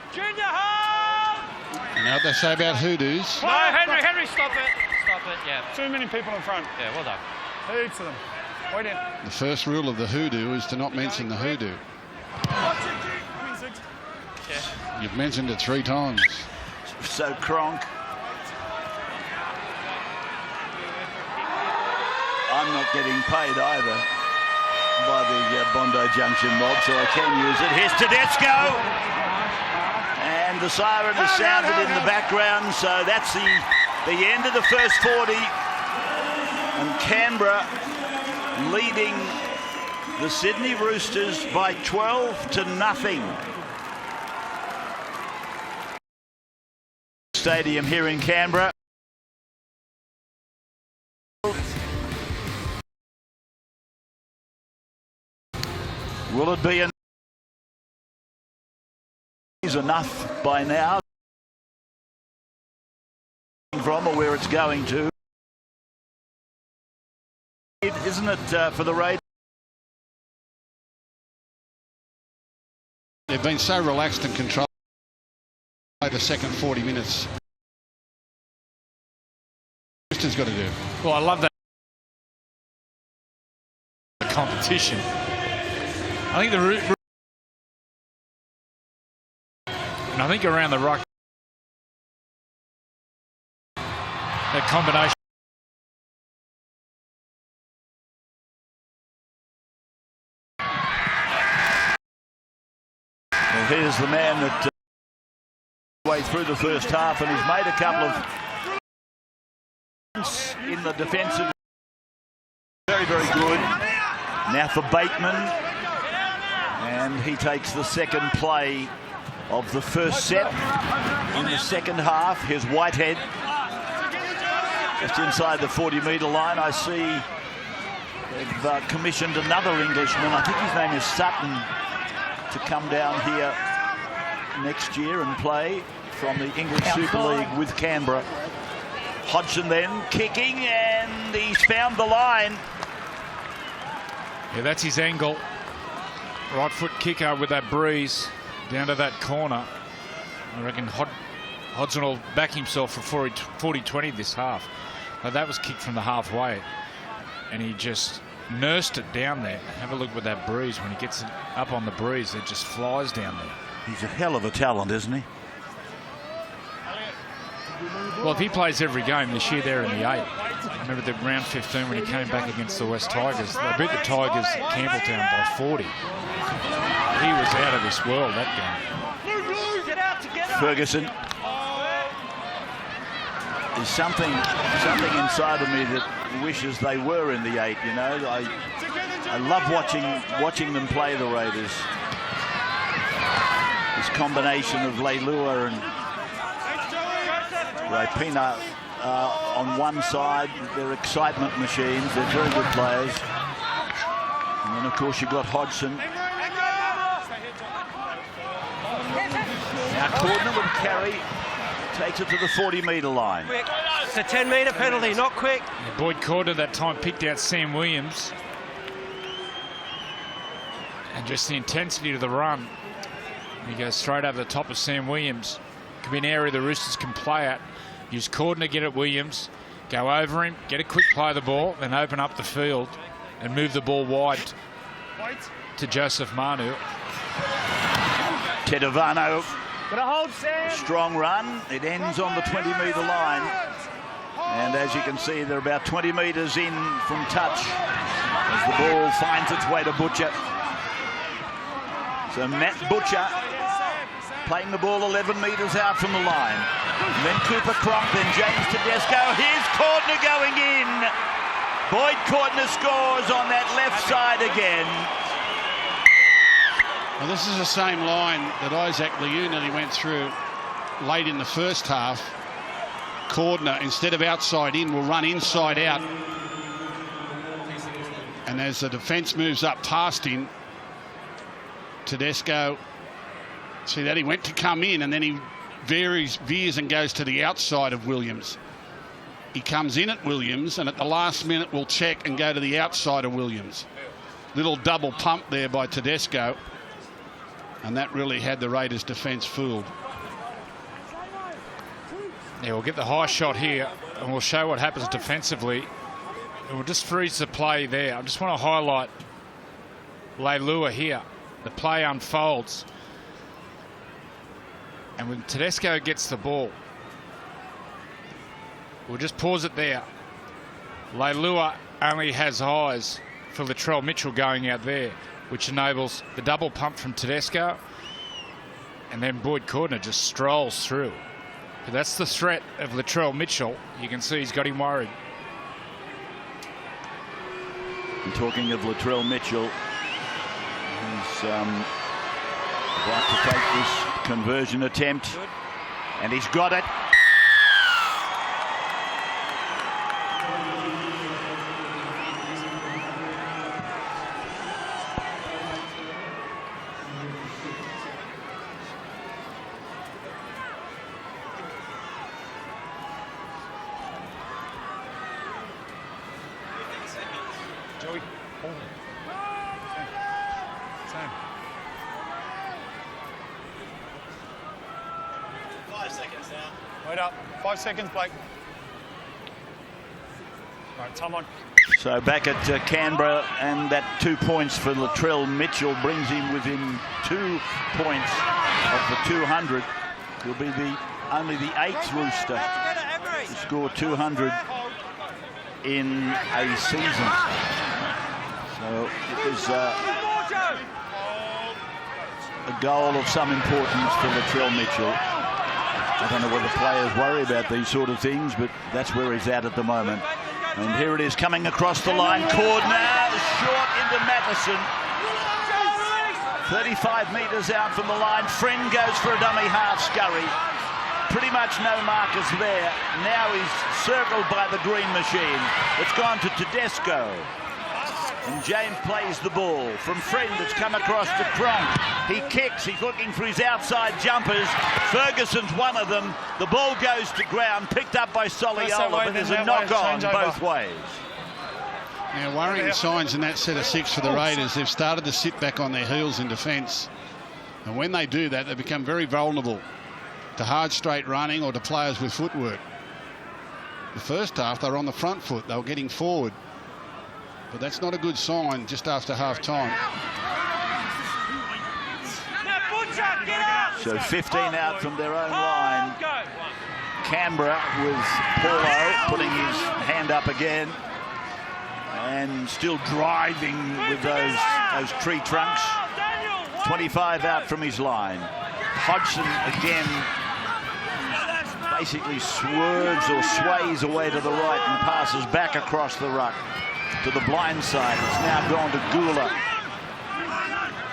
You know what they say about hoodoos? No, Henry, stop it. Stop it, yeah. Too many people in front. Yeah, well done. Heaps of them. Wait in. The first rule of the hoodoo is to not mention the hoodoo. Yeah. You've mentioned it 3 times. So Cronk. I'm not getting paid either by the Bondi Junction mob, so I can use it. Here's Tedesco. And the siren is sounded in the background, so that's the end of the first 40. And Canberra leading the Sydney Roosters by 12-0. Stadium here in Canberra. Will it be enough by now from or where it's going to? Isn't it for the Raiders? They've been so relaxed and controlled the second 40 minutes. Roosters got to do. Well, I love that competition. I think and I think around the ruck, that combination. Well, here's the man that way through the first half, and he's made a couple of in the defensive. Very, very good. Now for Bateman, and he takes the second play of the first set in the second half. Here's Whitehead, just inside the 40-metre line. I see they've commissioned another Englishman, I think his name is Sutton, to come down here next year and play from the English Super League with Canberra. Hodgson then kicking, and he's found the line. Yeah, that's his angle. Right foot kicker with that breeze down to that corner. I reckon Hodgson will back himself for 40-20 this half. But that was kicked from the halfway, and he just nursed it down there. Have a look with that breeze. When he gets it up on the breeze, it just flies down there. He's a hell of a talent, isn't he? Well, if he plays every game this year there in the 8, I remember the round 15 when he came back against the West Tigers. They beat the Tigers at Campbelltown by 40. He was out of this world that game. Ferguson. There's something inside of me that wishes they were in the 8. You know, I love watching them play the Raiders. This combination of Leilua and Rapina on one side, they're excitement machines. They're very good players. And then, of course, you've got Hodgson. Now Cordner with a carry, takes it to the 40-metre line. It's a 10-metre penalty, not quick. Yeah, Boyd Cordner that time picked out Sam Williams. And just the intensity to the run. He goes straight over the top of Sam Williams. Could be an area the Roosters can play at. Use Cordner, get at Williams, go over him, get a quick play of the ball, then open up the field and move the ball wide to Joseph Manu. Tedovano, strong run. It ends on the 20-metre line. And as you can see, they're about 20 metres in from touch as the ball finds its way to Butcher. So Matt Butcher playing the ball 11 metres out from the line. And then Cooper Cronk, then James Tedesco. Here's Cordner going in. Boyd Cordner scores on that left side again. Well, this is the same line that Isaac Liu nearly went through late in the first half. Cordner, instead of outside in, will run inside out. And as the defence moves up past him, Tedesco, see that he went to come in and then he veers and goes to the outside of Williams. He comes in at Williams and at the last minute will check and go to the outside of Williams. Little double pump there by Tedesco, and that really had the Raiders defence fooled. Yeah, we'll get the high shot here and we'll show what happens defensively. And we'll just freeze the play there. I just want to highlight Leilua here. The play unfolds. And when Tedesco gets the ball, we'll just pause it there. Leilua only has eyes for Latrell Mitchell going out there, which enables the double pump from Tedesco. And then Boyd Cordner just strolls through. But that's the threat of Latrell Mitchell. You can see he's got him worried. And talking of Latrell Mitchell, he's about to take this conversion attempt. And he's got it. Same. 5 seconds now. Wait up. 5 seconds, Blake. Right, time on. So back at Canberra, and that 2 points for Latrell Mitchell brings him within 2 points of the 200. He'll be only the 8th Rooster to score 200 in a season. So it was a goal of some importance for Latrell Mitchell. I don't know whether players worry about these sort of things, but that's where he's at the moment. And here it is coming across the line. Corner, short into Matheson. 35 metres out from the line. Friend goes for a dummy half scurry. Pretty much no markers there. Now he's circled by the green machine. It's gone to Tedesco. And James plays the ball. From Friend, it's come across to Cronk. He kicks. He's looking for his outside jumpers. Ferguson's one of them. The ball goes to ground, picked up by Soliola, but there's a knock-on both ways. Now, worrying signs in that set of 6 for the Raiders. They've started to sit back on their heels in defence. And when they do that, they become very vulnerable to hard straight running or to players with footwork. The first half, they were on the front foot. They were getting forward. But that's not a good sign just after half-time. So 15 out from their own line. Canberra with Paulo putting his hand up again. And still driving with those tree trunks. 25 out from his line. Hodgson again basically swerves or sways away to the right and passes back across the ruck to the blind side. It's now gone to Gula.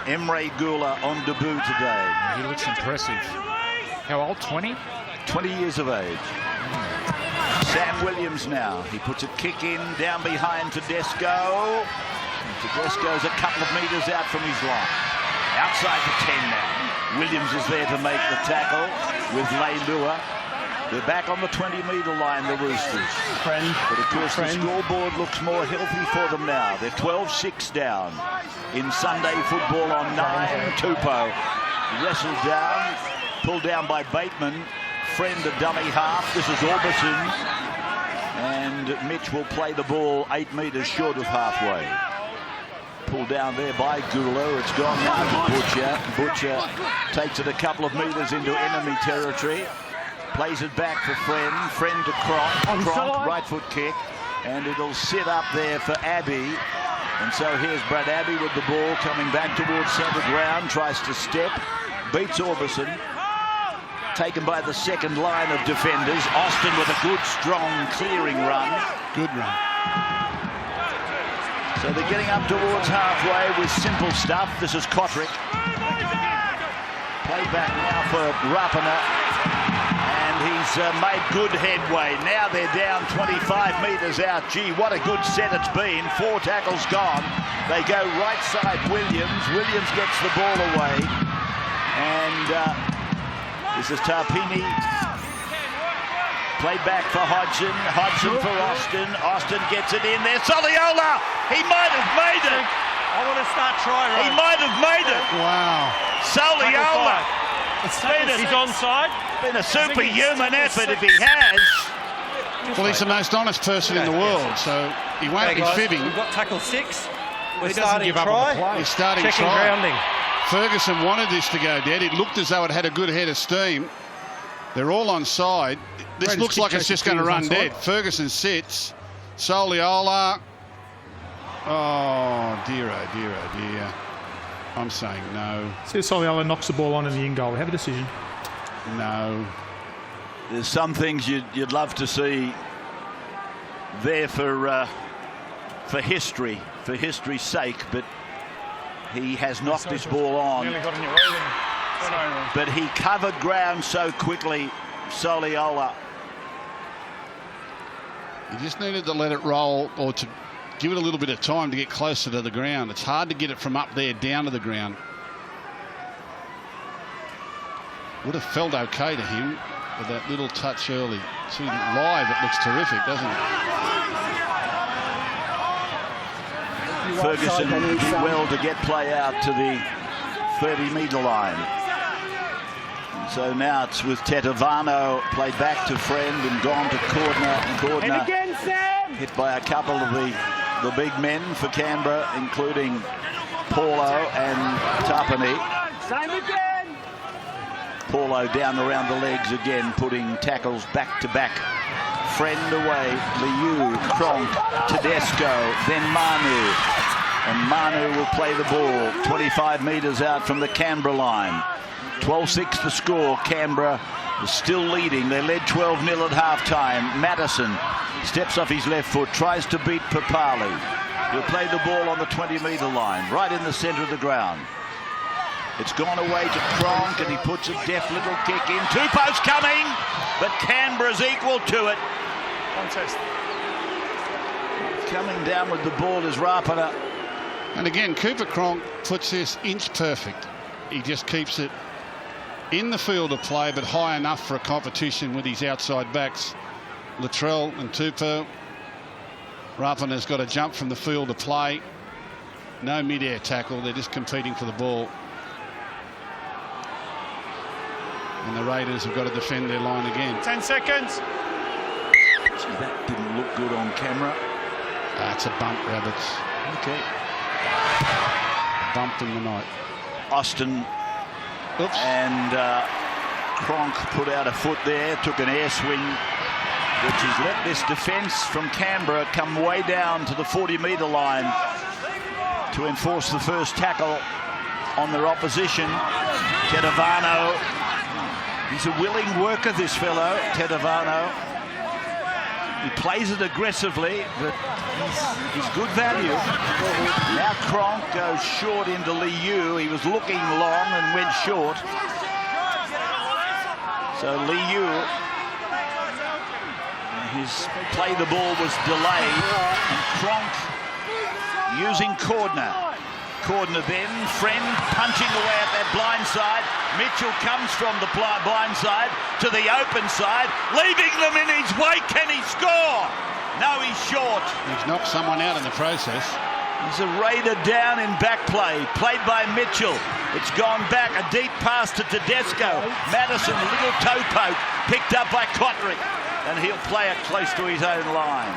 Emre Gula on debut today. He looks impressive. How old, 20? 20 years of age. Sam Williams now. He puts a kick in down behind Tedesco. Tedesco's a couple of metres out from his line. Outside the 10 now. Williams is there to make the tackle with Leilua. They're back on the 20-metre line, the Roosters. But of course the scoreboard looks more healthy for them now. They're 12-6 down in Sunday football on 9. Tupou wrestled down, pulled down by Bateman. Friend a dummy half. This is Orbison. And Mitch will play the ball 8 metres short of halfway. Pulled down there by Gula. It's gone now to Butcher. Butcher takes it a couple of metres into enemy territory. Plays it back for Friend. Friend to Cronk. Cronk, right foot kick. And it'll sit up there for Abbey. And so here's Brad Abbey with the ball coming back towards centre ground. Tries to step. Beats Orbison. Taken by the second line of defenders. Austin with a good, strong, clearing run. Good run. So they're getting up towards halfway with simple stuff. This is Kotrick. Play back now for Rapana. And he's made good headway. Now they're down 25 metres out. Gee, what a good set it's been. 4 tackles gone. They go right side Williams. Williams gets the ball away. And this is Tarpini. Play back for Hodgson. Hodgson for Austin. Austin gets it in there. Soliola! He might have made it. I want to start trying. He might have made it. Wow. Soliola. He's onside. Been a superhuman effort if he has. Well, he's the most honest person in the world, so he won't be fibbing. We've got tackle 6. We're He doesn't starting give up on the try. play. He's starting Checking try. grounding. Ferguson wanted this to go dead. It looked as though it had a good head of steam. They're all on side. This Raiders looks kick like it's Jason just going to run Peters dead. onside. Ferguson sits. Soliola. Oh, dear, oh, dear, oh, dear. I'm saying no. See, Soliola knocks the ball on in the in goal. We have a decision. No. There's some things you'd love to see there for history's sake, but he has knocked this ball on. Nearly got in your way then. But he covered ground so quickly, Soliola. You just needed to let it roll or to give it a little bit of time to get closer to the ground. It's hard to get it from up there down to the ground. Would have felt okay to him with that little touch early. See, live it looks terrific, doesn't it? Ferguson did well to get play out to the 30-metre line. And so now it's with Tetavano, played back to Friend and gone to Cordner. And Cordner hit by a couple of the big men for Canberra, including Paulo and Tapani. Paulo down around the legs again, putting tackles back to back. Friend away, Liu, Cronk, Tedesco, then Manu. And Manu will play the ball 25 metres out from the Canberra line. 12-6 the score. Canberra is still leading. They led 12-0 at half-time. Madison steps off his left foot, tries to beat Papali. He'll play the ball on the 20-metre line, right in the centre of the ground. It's gone away to Cronk, and he puts a deft little kick in. Two posts coming, but Canberra's equal to it. Contest. Coming down with the ball is Rapana. And again, Cooper Cronk puts this inch perfect. He just keeps it in the field of play, but high enough for a competition with his outside backs, Latrell and Tupou. Rapana's got a jump from the field of play. No mid-air tackle. They're just competing for the ball. And the Raiders have got to defend their line again. 10 seconds. Gee, that didn't look good on camera. It's a bump, Rabbits. Okay. Bump in the night. Austin. Oops. And Cronk put out a foot there, took an air swing, which has let this defence from Canberra come way down to the 40-metre line to enforce the first tackle on their opposition. Tedavano. He's a willing worker, this fellow, Tedavano. He plays it aggressively, but he's good value. Now Cronk goes short into Liu. He was looking long and went short. So Liu, his play the ball was delayed. And Cronk using Cordner. Cordner then, Friend punching away at that blind side. Mitchell comes from the blind side to the open side, leaving them in his wake. Can he score? No, he's short. He's knocked someone out in the process. There's a Raider down in back play, played by Mitchell. It's gone back, a deep pass to Tedesco. Madison, a little toe poke, picked up by Cotterick, and he'll play it close to his own line.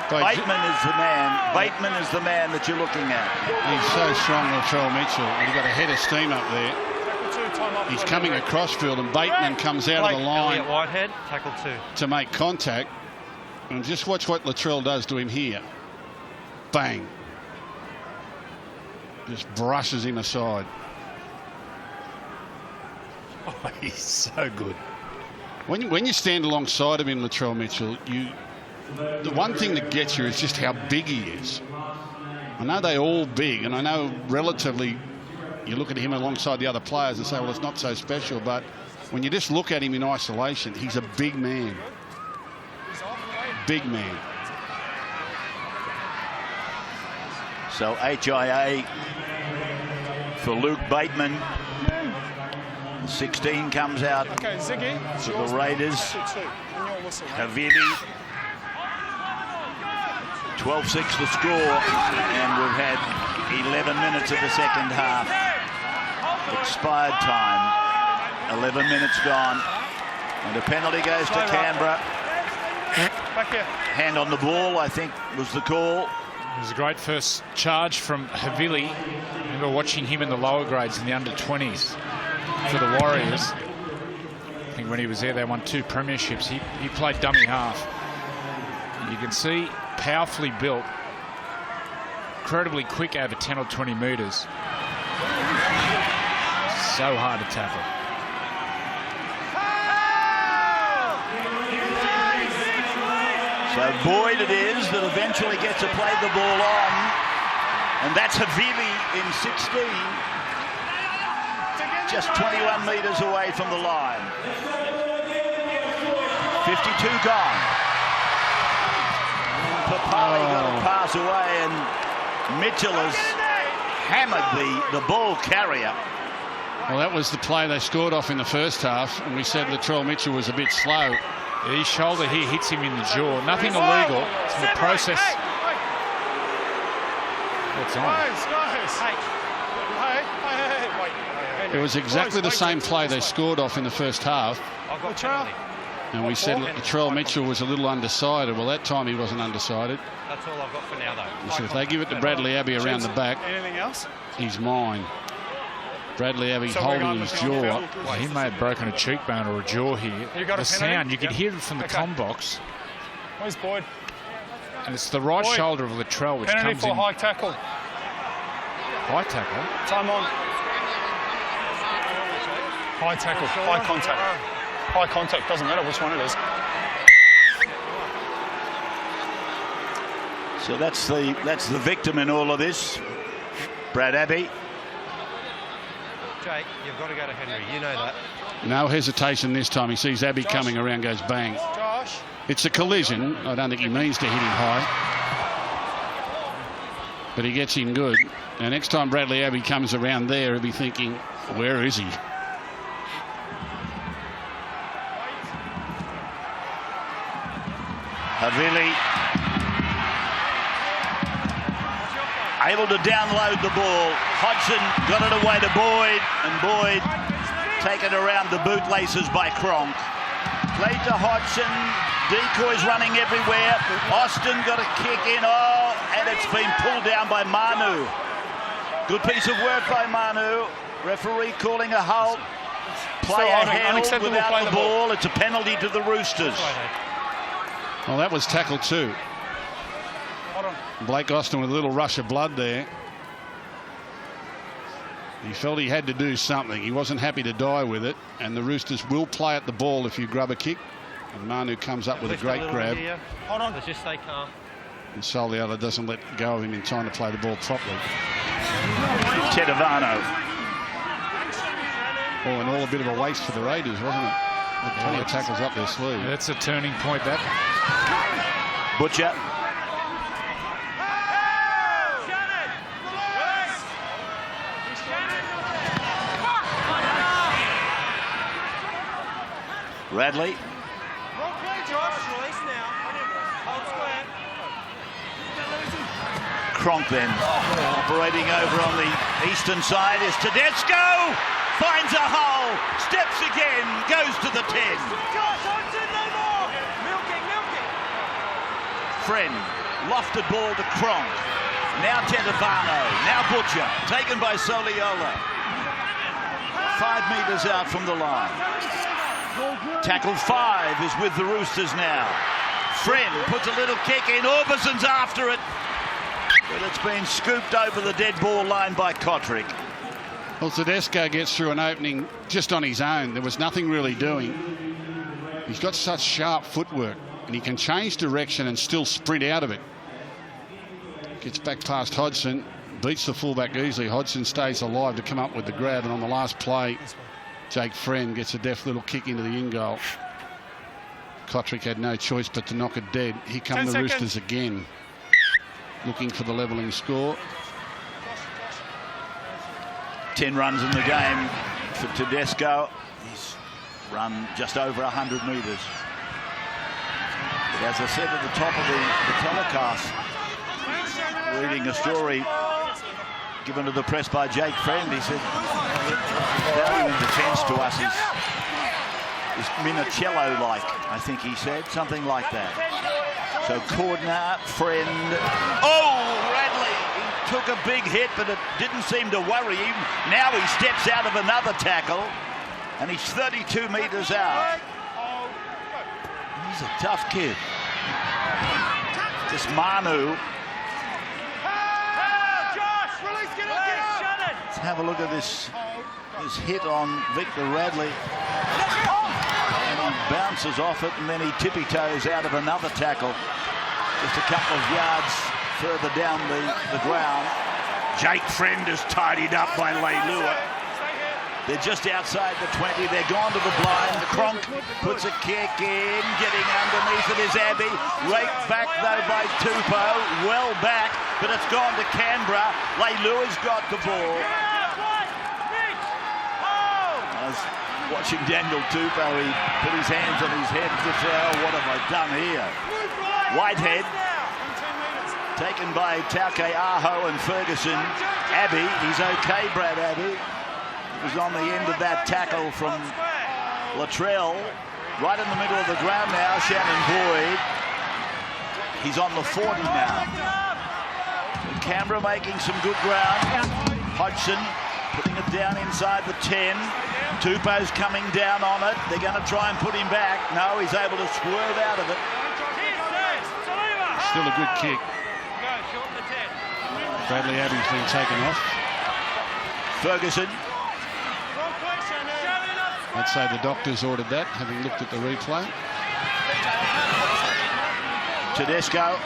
Bateman is the man. Bateman is the man that you're looking at. He's so strong, Latrell Mitchell. He's got a head of steam up there. He's coming across field, and Bateman comes out of the line Whitehead, tackle 2. to make contact. And just watch what Latrell does to him here. Bang. Just brushes him aside. Oh, he's so good. When you stand alongside of him, Latrell Mitchell, the one thing that gets you is just how big he is. I know they're all big, and I know relatively you look at him alongside the other players and say, well, it's not so special, but when you just look at him in isolation, he's a big man. Big man. So HIA for Luke Bateman. 16 comes out for the Raiders. Havili. 12-6 the score, and we've had 11 minutes of the second half. Expired time, 11 minutes gone, and a penalty goes to Canberra. Hand on the ball, I think, was the call. It was a great first charge from Havili. I remember watching him in the lower grades in the under-20s for the Warriors. I think when he was there, they won 2 premierships. He played dummy half. You can see, powerfully built, incredibly quick over 10 or 20 metres. So hard to tackle. So Boyd it is that eventually gets to play the ball on, and that's Havili in 16, just 21 metres away from the line. 52 gone. Papali got a pass away, and Mitchell has hammered the ball carrier. Well, that was the play they scored off in the first half, and we said Latrell Mitchell was a bit slow. His shoulder here hits him in the jaw. Nothing illegal. It's in the process. What's on? It was exactly the same play they scored off in the first half. And we said Latrell Mitchell was a little undecided. Well, that time he wasn't undecided. That's all I've got for now, though. We said if they give it to Bradley Abbey around the back, he's mine. Bradley Abbey's holding his jaw. Well, he may have broken a cheekbone or a jaw here. The sound, you could hear it from the comm box. Where's Boyd? And it's the right shoulder of Latrell which Penalty comes for in. high tackle. High tackle? Time on. High tackle, high contact. High contact, doesn't matter which one it is. So that's the victim in all of this, Brad Abbey. Jake, you've got to go to Henry. You know that. No hesitation this time. He sees Abbey coming around, goes bang. Josh. It's a collision. I don't think he means to hit him high. But he gets him good. Now, next time Bradley Abbey comes around there, he'll be thinking, where is he? Havili able to download the ball. Hodgson got it away to Boyd, and Boyd taken around the bootlaces by Cronk. Played to Hodgson. Decoys running everywhere. Austin got a kick in. Oh, and it's been pulled down by Manu. Good piece of work by Manu. Referee calling a halt. Player held without the ball. It's a penalty to the Roosters. Well, that was tackle 2. Blake Austin with a little rush of blood there. He felt he had to do something. He wasn't happy to die with it. And the Roosters will play at the ball if you grab a kick. And Manu comes up with a great grab. Hold on. Just stay calm. And Soliala doesn't let go of him in time to play the ball properly. Tedavano. Oh, and all a bit of a waste for the Raiders, wasn't it? With plenty of tackles up their sleeve. That's a turning point, that. Butcher. Radley. Cronk then operating over on the eastern side is Tedesco. Finds a hole. Steps again. Goes to the 10. Friend. Lofted ball to Cronk. Now Tedavano. Now Butcher. Taken by Soliola. 5 metres out from the line. Tackle 5 is with the Roosters now. Friend puts a little kick in. Orbison's after it. But it's been scooped over the dead ball line by Kotrick. Well, Tedesco gets through an opening just on his own. There was nothing really doing. He's got such sharp footwork, and he can change direction and still sprint out of it. Gets back past Hodgson, beats the fullback easily. Hodgson stays alive to come up with the grab, and on the last play, Jake Friend gets a deft little kick into the in goal. Kotrick had no choice but to knock it dead. Here come the Roosters again, looking for the levelling score. 10 runs in the game for Tedesco. He's run just over 100 metres. But as I said at the top of the telecast, reading a story given to the press by Jake Friend, he said, value in defence to us is Minicello-like, I think he said, something like that. So Cordner, Friend, oh, Radley, he took a big hit, but it didn't seem to worry him. Now he steps out of another tackle, and he's 32 metres out. He's a tough kid. This Manu. Let's have a look at this hit on Victor Radley. And he bounces off it, and then he tippy-toes out of another tackle. Just a couple of yards further down the ground. Jake Friend is tidied up by Leilua. They're just outside the 20. They're gone to the blind. Cronk puts a kick in. Getting underneath it is Abbey. Raked back, though, by Tupou. Well back, but it's gone to Canberra. Leilua's got the ball. I was watching Daniel Tupou. He put his hands on his head and just said, oh, what have I done here? Whitehead, taken by Tauke Aho and Ferguson. Abbey, he's okay, Brad Abbey. He was on the end of that tackle from Latrell. Right in the middle of the ground now, Shannon Boyd. He's on the 40 now. Canberra making some good ground. Hodgson putting it down inside the 10. Tupou's coming down on it. They're going to try and put him back. No, he's able to swerve out of it. Still a good kick. Bradley Abbey's been taken off. Ferguson. I'd say the doctors ordered that, having looked at the replay. Tedesco.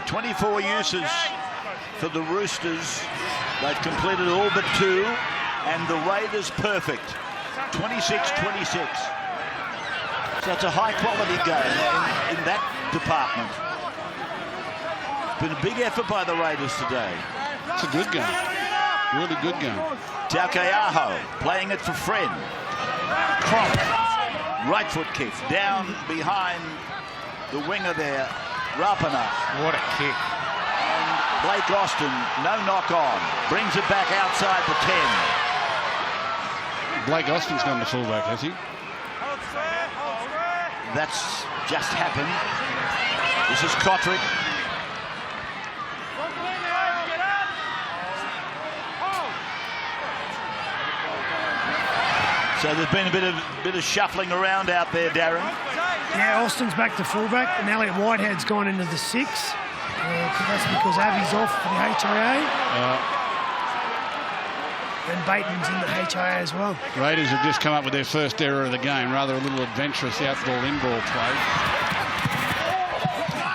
24 uses for the Roosters. They've completed all but 2, and the Raiders perfect. 26-26. So it's a high-quality game in that department. It's been a big effort by the Raiders today. It's a good game. Really good game. Taukei'aho playing it for Friend. Crop. Right foot kick. Down behind the winger there. Rapana. What a kick. And Blake Austin, no knock on. Brings it back outside the 10. Blake Austin's gone to fullback, has he? That's just happened. This is Kotrick. So there's been a bit of shuffling around out there, Darren. Yeah, Austin's back to fullback, and Elliot Whitehead's gone into the 6. That's because Avi's off for the HIA. And Bateman's in the HIA as well. Raiders have just come up with their first error of the game. Rather a little adventurous outball in-ball play.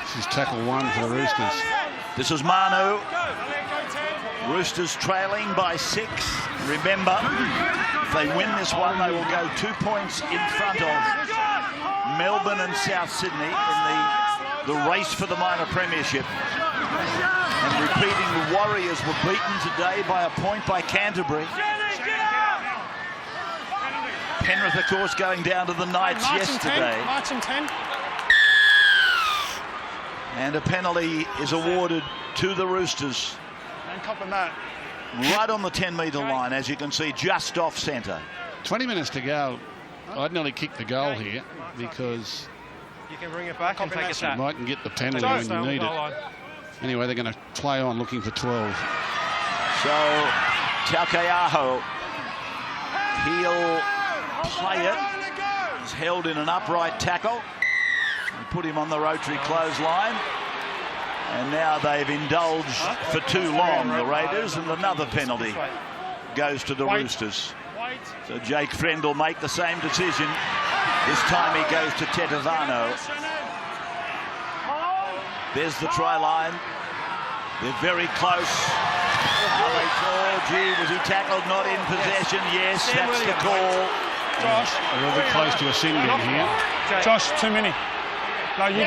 This is tackle 1 for the Roosters. This is Manu. Roosters trailing by 6. Remember, if they win this one, they will go 2 points in front of Melbourne and South Sydney in the race for the minor premiership. And repeating, the Warriors were beaten today by a point by Canterbury. Penrith, of course, going down to the Knights yesterday. March and 10. And a penalty is awarded to the Roosters. And cop that. Right on the 10-metre line, as you can see, just off centre. 20 minutes to go. I'd nearly kick the goal here because You can bring it back and take a you shot. mightn't get the penalty when you need it. Anyway, they're going to play on looking for 12. So, Taukei'aho, he'll play it. He's held in an upright tackle. They put him on the rotary clothesline. And now they've indulged for too long, the Raiders, and another penalty goes to the Roosters. So Jake Friend will make the same decision. This time he goes to Tetevano. There's the try line. They're very close. Gee, was he tackled? Not in possession. Yes, that's the call. Josh. A little bit close to a sin bin here. Josh, too many. No, no.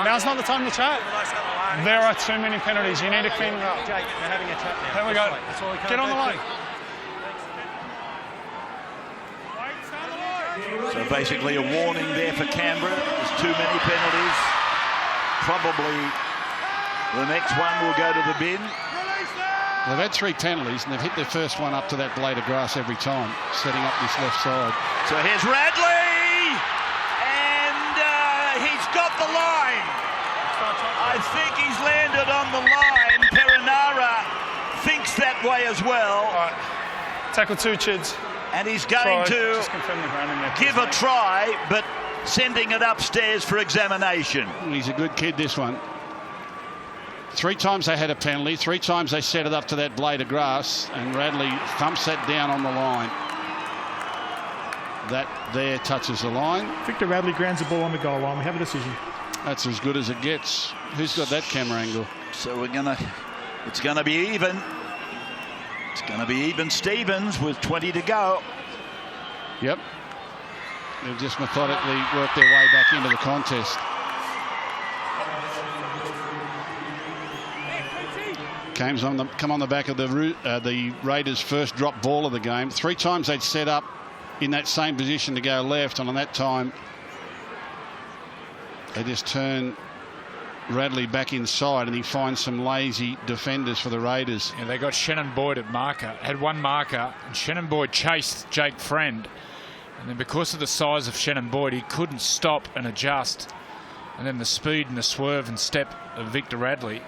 Now's not the time to chat. There are too many penalties. You need to clean it up. Jake, they're having a chat now. There we go. That's all we can Get on the line. So basically a warning there for Canberra. There's too many penalties. Probably the next one will go to the bin. They've had 3 penalties and they've hit their first one up to that blade of grass every time, setting up this left side. So here's Radley, and he's got the line. I think he's landed on the line. Perinara thinks that way as well. All right. Tackle 2, Chids. And he's going to Just confirm the ground in there. give a try, but sending it upstairs for examination. He's a good kid, this one. 3 times they had a penalty, 3 times they set it up to that blade of grass, and Radley thumps that down on the line. That there touches the line. Victor Radley grounds the ball on the goal line. We have a decision. That's as good as it gets. Who's got that camera angle? So it's gonna be even. It's gonna be even Stevens with 20 to go. Yep. They've just methodically worked their way back into the contest. Come on the back of the Raiders' first drop ball of the game. 3 times they'd set up in that same position to go left, and on that time they just turn Radley back inside, and he finds some lazy defenders for the Raiders. Yeah, they got Shannon Boyd at marker, had one marker, and Shannon Boyd chased Jake Friend, and then because of the size of Shannon Boyd, he couldn't stop and adjust, and then the speed and the swerve and step of Victor Radley.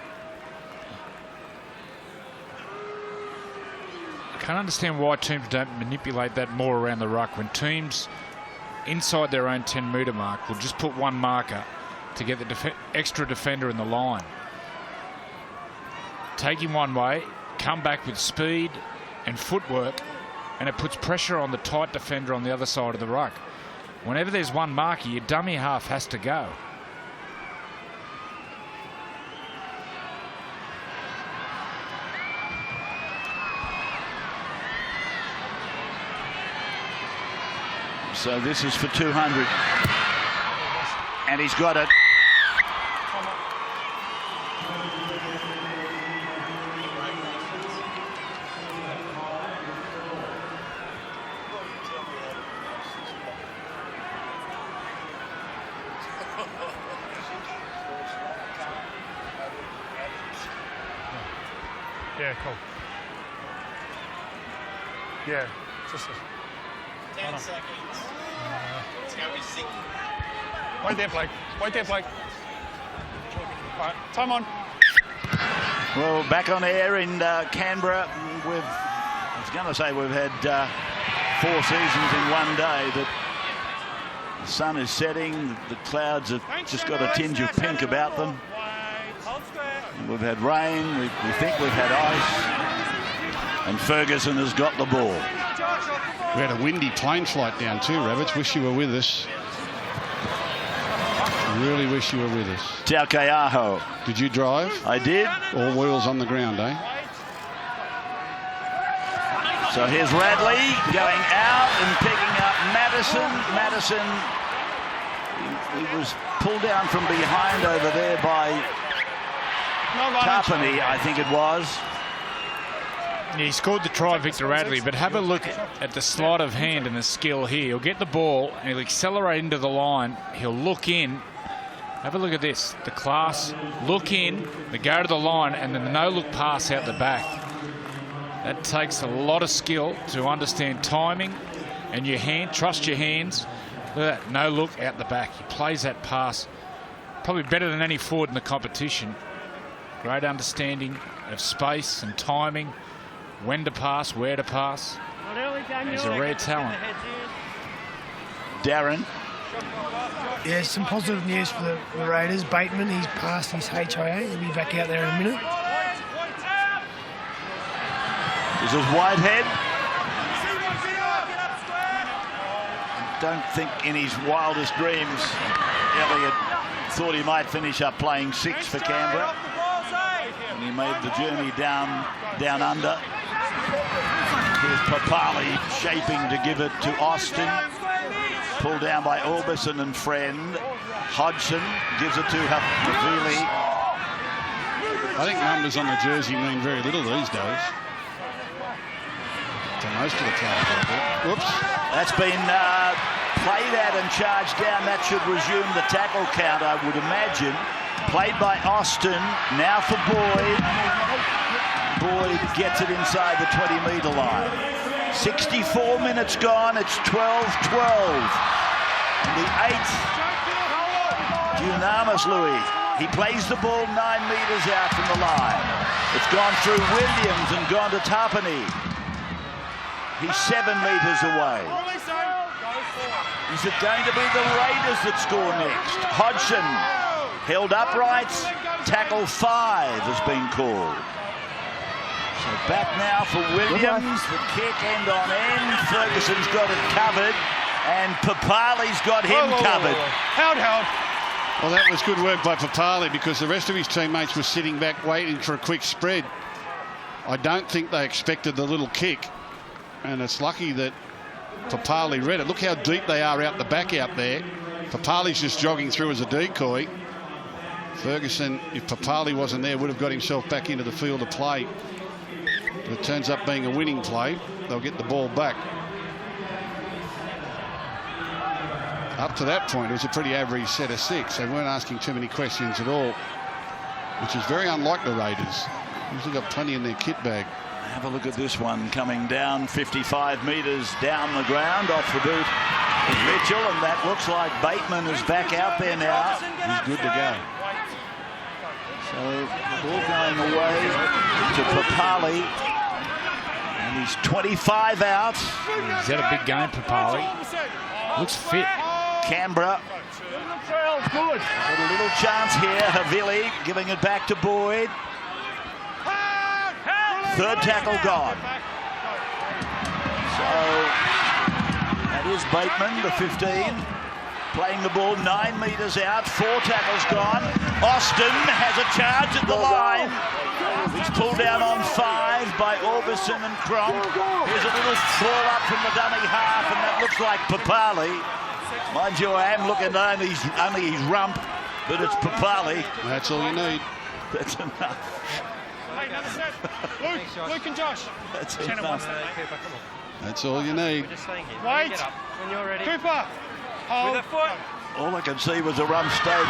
I can't understand why teams don't manipulate that more around the ruck when teams inside their own 10-metre mark will just put one marker to get the extra defender in the line. Take him one way, come back with speed and footwork, and it puts pressure on the tight defender on the other side of the ruck. Whenever there's one marker, your dummy half has to go. So this is for 200. And he's got it. Yeah, cool. Yeah, just 10 seconds. It's how we sing. wait there, Blake. Wait there, Blake. All right, time on. Well, back on air in Canberra. I was going to say we've had 4 seasons in one day, but the sun is setting. The clouds have just got a tinge of pink about them. We've had rain. We think we've had ice. And Ferguson has got the ball. We had a windy plane flight down too, Rabbits. Wish you were with us. Really wish you were with us. Taukeaho. Did you drive? I did. All wheels on the ground, eh? So here's Radley going out and picking up Madison. Madison, he was pulled down from behind over there by Tarpany, I think it was. He scored the try, Victor Radley, but have a look at the sleight of hand and the skill here. He'll get the ball and he'll accelerate into the line. He'll look in. Have a look at this. The class, look in, the go to the line, and then the no-look pass out the back. That takes a lot of skill to understand timing and your hand. Trust your hands. Look at that, no-look out the back. He plays that pass probably better than any forward in the competition. Great understanding of space and timing, when to pass, where to pass. He's a rare talent. Darren. Yeah, some positive news for the Raiders. Bateman, he's passed his HIA. He'll be back out there in a minute. This is Whitehead. Don't think in his wildest dreams Elliott thought he might finish up playing 6 for Canberra. And he made the journey down under. Here's Papali shaping to give it to Austin. Pulled down by Orbison and Friend. Hodgson gives it to Havili. I think numbers on the jersey mean very little these days. To most of the players. Whoops. That's been played at and charged down. That should resume the tackle count, I would imagine. Played by Austin. Now for Boyd. Boyd gets it inside the 20-metre line. 64 minutes gone. It's 12-12. And the 8th, Dunamis Louis. He plays the ball 9 metres out from the line. It's gone through Williams and gone to Tarpany. He's 7 metres away. Is it going to be the Raiders that score next? Hodgson held upright. Tackle 5 has been called. So back now for Williams. The kick end on end. Ferguson's got it covered. And Papali's got him covered. Held. Well, that was good work by Papali because the rest of his teammates were sitting back waiting for a quick spread. I don't think they expected the little kick. And it's lucky that Papali read it. Look how deep they are out the back out there. Papali's just jogging through as a decoy. Ferguson, if Papali wasn't there, would have got himself back into the field of play. But it turns up being a winning play. They'll get the ball back. Up to that point, it was a pretty average set of 6. They weren't asking too many questions at all, which is very unlike the Raiders. Usually got plenty in their kit bag. Have a look at this one coming down 55 metres down the ground off the boot of Mitchell, and that looks like Bateman is back out there now. He's good to go. So the ball going away to Papali, and he's 25 out. Is that a big game, Papali? Looks fit. Canberra got a little chance here. Havili giving it back to Boyd. Third tackle gone. So that is Bateman, the 15, playing the ball 9 metres out. 4 tackles gone. Austin has a charge at the line. He's pulled down on 5 by Orbison and Cronk. Here's a little fall up from the dummy half, and that looks like Papali. Mind you, I am looking at only his rump, but it's Papali. That's all you need. That's enough. Hey, another set. Luke and Josh. That's Shannon enough. wants that, mate. That's all you need. Wait. Get up when you're ready. Cooper. Hold. With a foot. All I could see was a rump stable.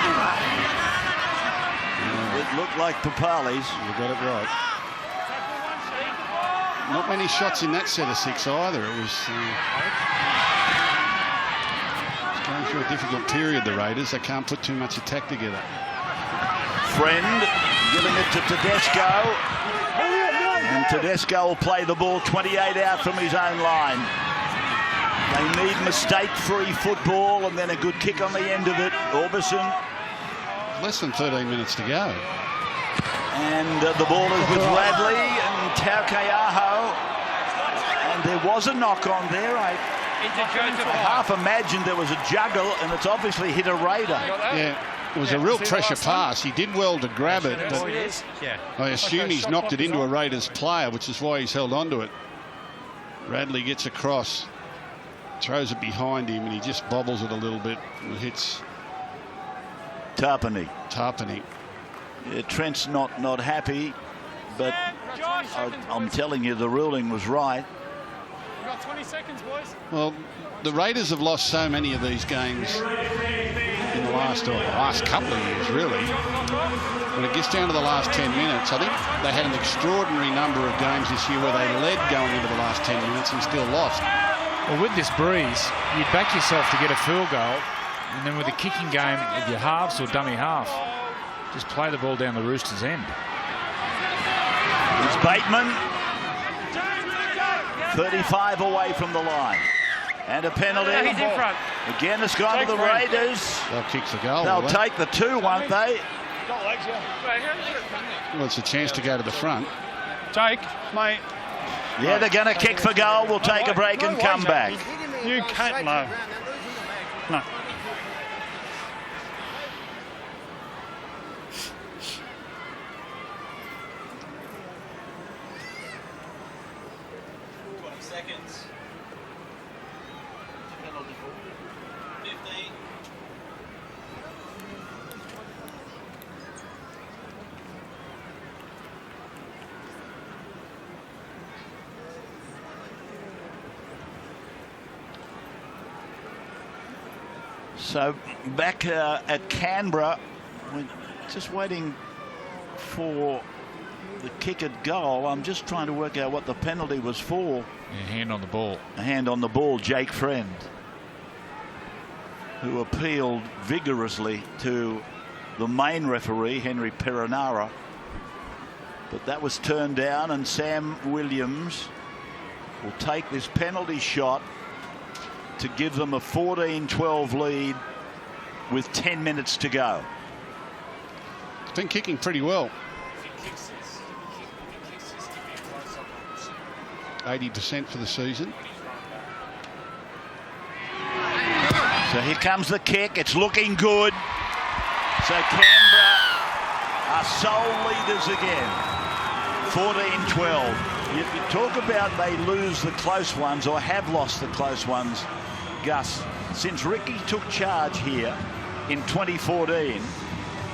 It looked like Papali's. You got it right. Not many shots in that set of 6 either. It was going through a difficult period, the Raiders. They can't put too much attack together. Friend giving it to Tedesco. And Tedesco will play the ball 28 out from his own line. They need mistake-free football and then a good kick on the end of it. Orbison. Less than 13 minutes to go. And the ball is with Radley and Taukeaho. And there was a knock on there. I half imagined there was a juggle, and it's obviously hit a Raider. Yeah, it was a real pressure pass. He did well to grab it, but I assume he's knocked it into a Raiders player, which is why he's held on to it. Radley gets across, throws it behind him, and he just bobbles it a little bit and hits Tarpany. Yeah, Trent's not happy, but I'm telling you, the ruling was right. We've got 20 seconds, boys. Well, the Raiders have lost so many of these games in the last couple of years, really. When it gets down to the last 10 minutes, I think they had an extraordinary number of games this year where they led going into the last 10 minutes and still lost. Well, with this breeze, you'd back yourself to get a field goal, and then with a kicking game with your halves or dummy half, just play the ball down the Roosters' end. It's Bateman. 35 away from the line. And a penalty. No, he's in front. Again, it's gone to the Raiders. They'll kick for goal. They'll take the 2, won't they? Well, it's a chance to go to the front. Jake, mate. Yeah, they're going to kick for goal. We'll take a break and come back. You can't. No. No. Seconds. 15. So back at Canberra, we're just waiting for the kick at goal. I'm just trying to work out what the penalty was for. Yeah, hand on the ball. A hand on the ball, Jake Friend, who appealed vigorously to the main referee, Henry Perinara. But that was turned down, and Sam Williams will take this penalty shot to give them a 14-12 lead with 10 minutes to go. It's been kicking pretty well. 80% for the season. So here comes the kick. It's looking good. So Canberra are sole leaders again. 14-12. You talk about they lose the close ones or have lost the close ones, Gus. Since Ricky took charge here in 2014,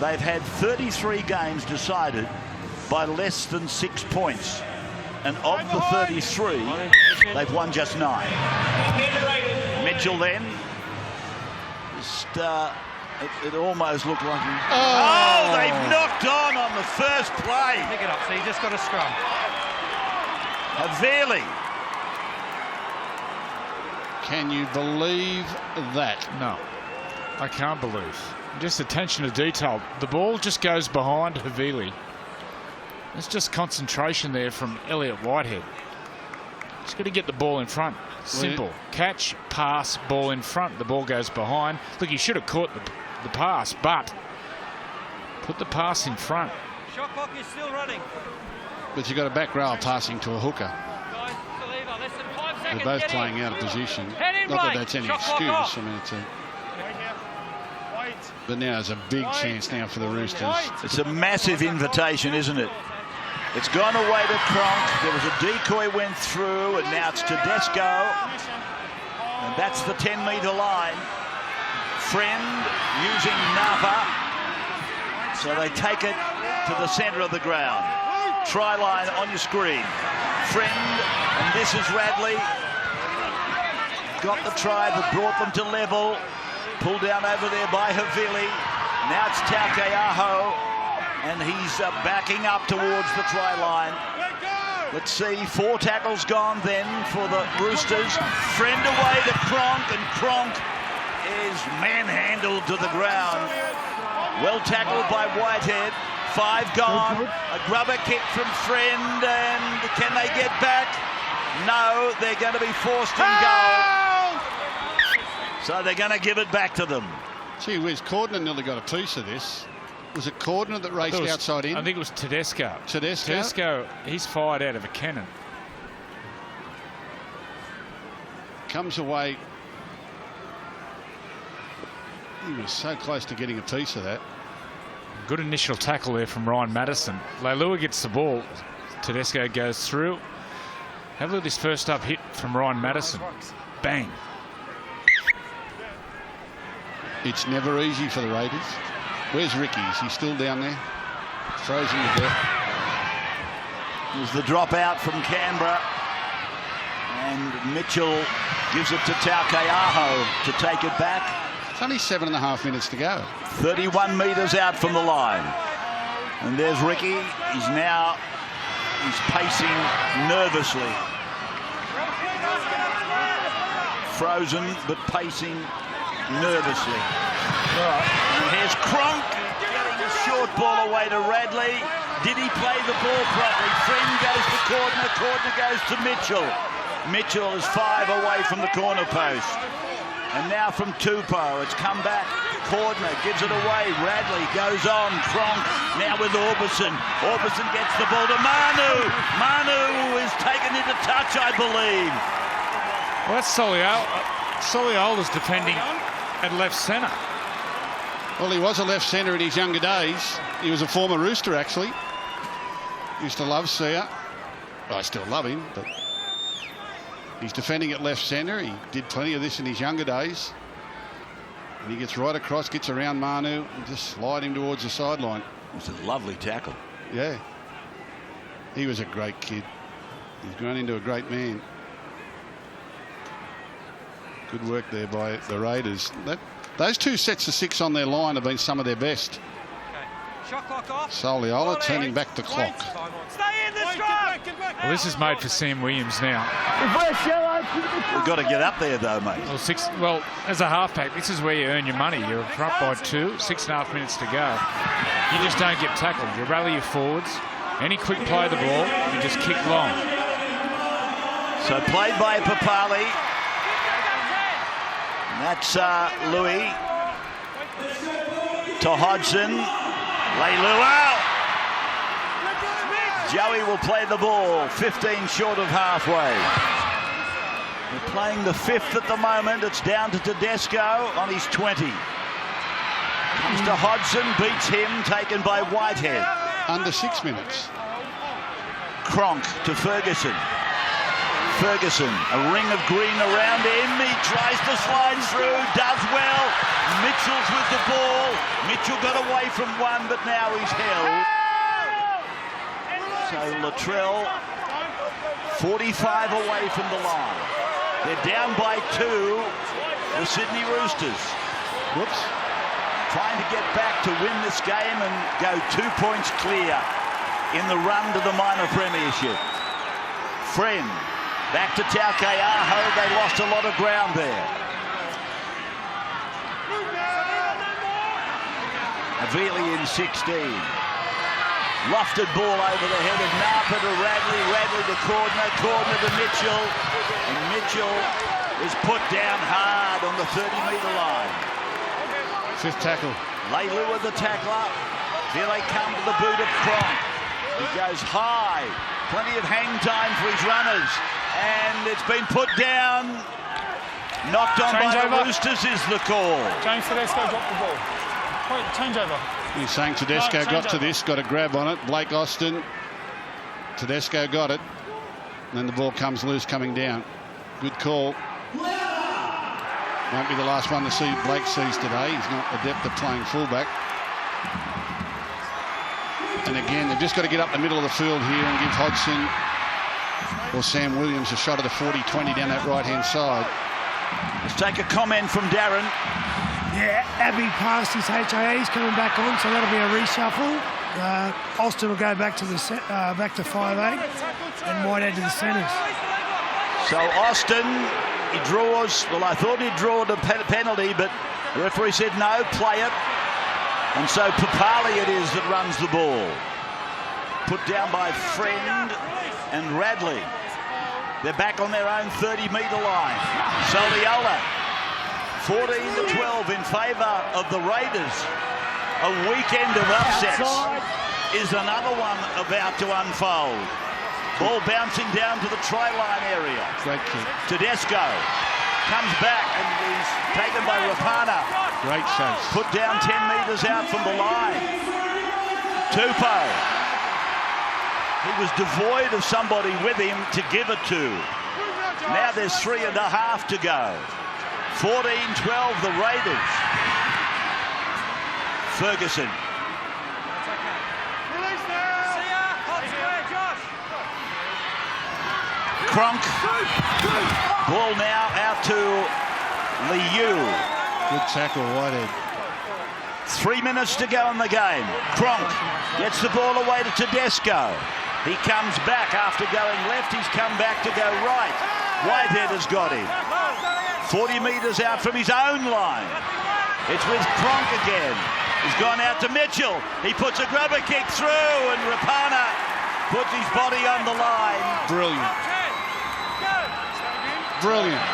they've had 33 games decided by less than 6 points. And of the 33, they've won just 9. Mitchell then. Just, it almost looked like... Oh, they've knocked on the first play. Pick it up, so you just got a scrum. Havili. Can you believe that? No, I can't believe. Just attention to detail. The ball just goes behind Havili. It's just concentration there from Elliot Whitehead. Just got to get the ball in front. Simple. Catch, pass, ball in front. The ball goes behind. Look, he should have caught the pass, but put the pass in front. Shot clock is still running. but you've got a back row passing to a hooker. They're both playing out of position. Not that that's any excuse. I mean, it's a... But now there's a big chance now for the Roosters. It's a massive invitation, isn't it? It's gone away to Cronk. There was a decoy went through, and now it's Tedesco. And that's the 10-metre line. Friend using Napa. So they take it to the centre of the ground. Try line on your screen. Friend, and this is Radley. Got the try that brought them to level. Pulled down over there by Havili. Now it's Taukeaho, and he's backing up towards the try line. Let's see, 4 tackles gone then for the Roosters. Friend away to Cronk, and Cronk is manhandled to the ground. Well tackled by Whitehead. 5 gone. A grubber kick from Friend, and can they get back? No, they're going to be forced in goal. So they're going to give it back to them. Gee whiz, Cordner nearly got a piece of this. Was it Cordner that raced outside in? I think it was Tedesco. Tedesco, he's fired out of a cannon. Comes away. He was so close to getting a piece of that. Good initial tackle there from Ryan Madison. Leilua gets the ball. Tedesco goes through. Have a look at this first up hit from Ryan Madison. Bang. It's never easy for the Raiders. Where's Ricky? Is he still down there? Frozen to death. There's the drop out from Canberra. And Mitchell gives it to Taukeaho to take it back. It's only 7.5 minutes to go. 31 metres out from the line. And there's Ricky. He's pacing nervously. Frozen, but pacing nervously. And here's Cronk getting a short ball away to Radley. Did he play the ball properly? Friend goes to Cordner. Cordner goes to Mitchell. Mitchell is 5 away from the corner post. And now from Tupou, it's come back. Cordner gives it away. Radley goes on. Cronk now with Orbison. Orbison gets the ball to Manu. Manu is taken into touch, I believe. Well, that's Soliola's defending at left centre. Well, he was a left centre in his younger days. He was a former Rooster, actually. Used to love Sia. Well, I still love him, but he's defending at left centre. He did plenty of this in his younger days. And he gets right across, gets around Manu, and just slide him towards the sideline. It's a lovely tackle. Yeah. He was a great kid. He's grown into a great man. Good work there by the Raiders. Those 2 sets of 6 on their line have been some of their best. Soliola turning back the clock. Well, this is made for Sam Williams now. We've got to get up there, though, mate. Well, as a halfback, this is where you earn your money. You're front by 2, 6.5 minutes to go. You just don't get tackled. You rally your forwards. Any quick play of the ball, you just kick long. So played by Papali. That's Louis to Hodgson. Leilua. Joey will play the ball 15 short of halfway. They're playing the 5th at the moment. It's down to Tedesco on his 20. Comes to Hodgson, beats him, taken by Whitehead. Under 6 minutes. Cronk to Ferguson. Ferguson, a ring of green around him. He tries to slide through, does well. Mitchell's with the ball. Mitchell got away from one, but now he's held. So Latrell, 45 away from the line. They're down by 2, the Sydney Roosters. Whoops. Trying to get back to win this game and go 2 points clear in the run to the minor premiership. Friend. Back to Taukeaho. They lost a lot of ground there. Havili in 16. Lofted ball over the head of Napa to Radley. Radley to Cordner. Cordner to Mitchell. And Mitchell is put down hard on the 30-metre line. 5th tackle. Leilua the tackler. Here they come to the boot of Cronk. He goes high. Plenty of hang time for his runners. And it's been put down. Knocked on by the Roosters is the call. James Tedesco dropped the ball. Wait, change over. He's saying Tedesco got to this, got a grab on it. Blake Austin. Tedesco got it. And then the ball comes loose coming down. Good call. Won't be the last one to see Blake sees today. He's not adept at playing fullback. And again, they've just got to get up the middle of the field here and give Hodgson or Sam Williams a shot at the 40-20 down that right-hand side. Let's take a comment from Darren. Yeah, Abbey passed his HIA. He's coming back on, so that'll be a reshuffle. Austin will go back to the back to 5'8", and Whitehead to the centres. So Austin, he draws. Well, I thought he'd draw the penalty, but the referee said no, play it. And so Papali it is that runs the ball. Put down by Friend and Radley. They're back on their own 30-metre line. Soliola, 14-12 in favour of the Raiders. A weekend of upsets is another one about to unfold. Ball bouncing down to the try line area. Great kick. Tedesco comes back and he's taken by Rapana. Great chase. Put down 10 metres out from the line. Tupou. He was devoid of somebody with him to give it to. Now there's 3.5 to go. 14-12 the Raiders. Ferguson. Cronk. Ball now out to Liu. Good tackle, Whitehead. 3 minutes to go in the game. Cronk gets the ball away to Tedesco. He comes back after going left. He's come back to go right. Whitehead has got him. 40 metres out from his own line. It's with Cronk again. He's gone out to Mitchell. He puts a grubber kick through and Rapana puts his body on the line. Brilliant. Brilliant.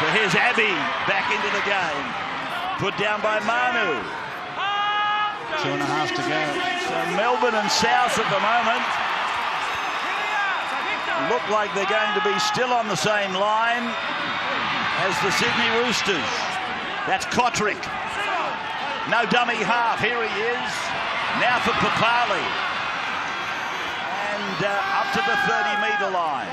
So here's Abbey back into the game. Put down by Manu. 2.5 to go. So Melbourne and South at the moment look like they're going to be still on the same line as the Sydney Roosters. That's Kotrick. No dummy half. Here he is. Now for Papali. And up to the 30-metre line.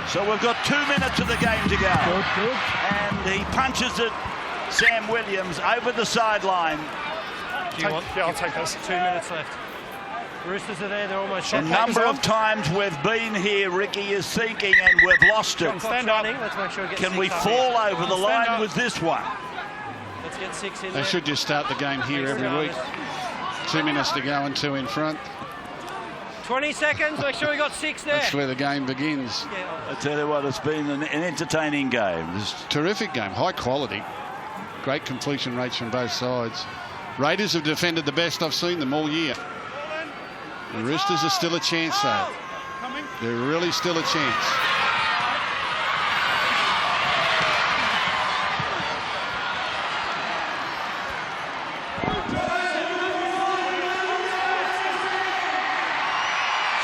So we've got 2 minutes of the game to go. Good. And he punches it, Sam Williams, over the sideline. I'll take this. 2 minutes left. Roosters are there, they're almost A shot. number of times we've been here, Ricky is thinking, and we've lost it. Stand up. Let's make sure we get Can we 6 fall over the line with this one? Let's get 6 in They there. should just start the game here every week. 2 minutes to go and 2 in front. 20 seconds, make sure we got 6 there. That's where the game begins. I tell you what, it's been an entertaining game. Terrific game, high quality. Great completion rates from both sides. Raiders have defended the best I've seen them all year. The Roosters are still a chance though. They're really still a chance.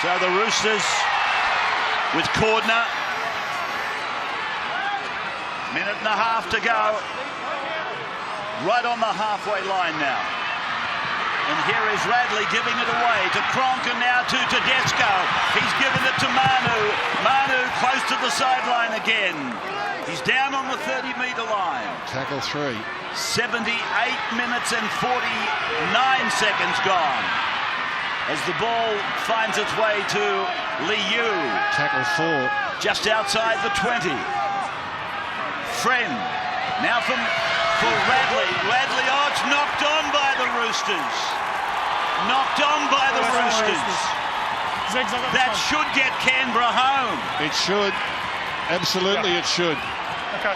So the Roosters with Cordner. 1.5 minutes to go. Right on the halfway line now. And here is Radley giving it away to Cronk and now to Tedesco. He's given it to Manu. Manu close to the sideline again. He's down on the 30-metre line. Tackle 3. 78 minutes and 49 seconds gone. As the ball finds its way to Liu. Tackle 4. Just outside the 20. Friend. Now for Radley. Radley, oh, it's knocked on by the Roosters. Knocked on by the Roosters. That should get Canberra home. It should. Absolutely it should. Okay.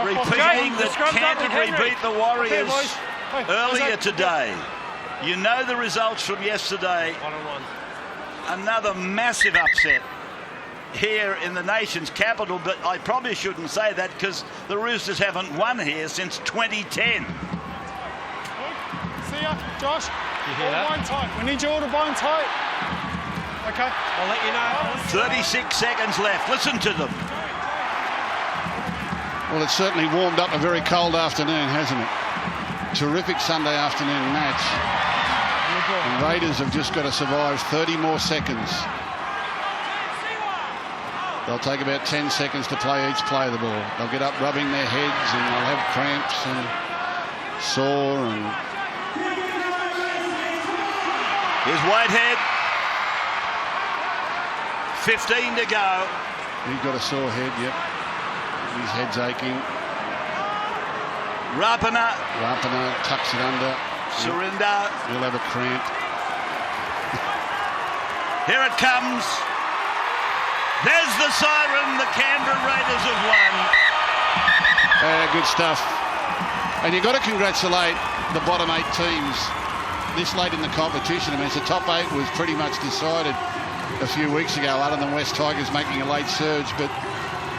Repeating that Canterbury beat the Warriors earlier today. You know the results from yesterday. 1-on-1. Another massive upset here in the nation's capital, but I probably shouldn't say that because the Roosters haven't won here since 2010. See ya, Josh. You hear that? Bind tight. We need you all to bind tight. Okay. I'll let you know. 36 seconds left. Listen to them. Well, it's certainly warmed up a very cold afternoon, hasn't it? Terrific Sunday afternoon match. And Raiders have just got to survive 30 more seconds. They'll take about 10 seconds to play each play of the ball. They'll get up rubbing their heads and they'll have cramps and sore. And Here's Whitehead. 15 to go. he's got a sore head, yep. His head's aching. Rapana. Tucks it under. Surinder. He'll have a cramp. Here it comes. There's the siren. The Canberra Raiders have won. Good stuff. And you've got to congratulate the bottom 8 teams this late in the competition. I mean, the top 8 was pretty much decided a few weeks ago, other than West Tigers making a late surge, but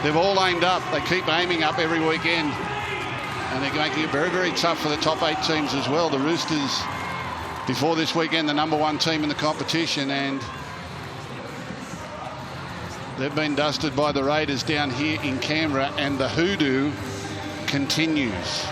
they've all aimed up. They keep aiming up every weekend, and they're making it very, very tough for the top 8 teams as well. The Roosters, before this weekend, the #1 team in the competition, and they've been dusted by the Raiders down here in Canberra, and the hoodoo continues.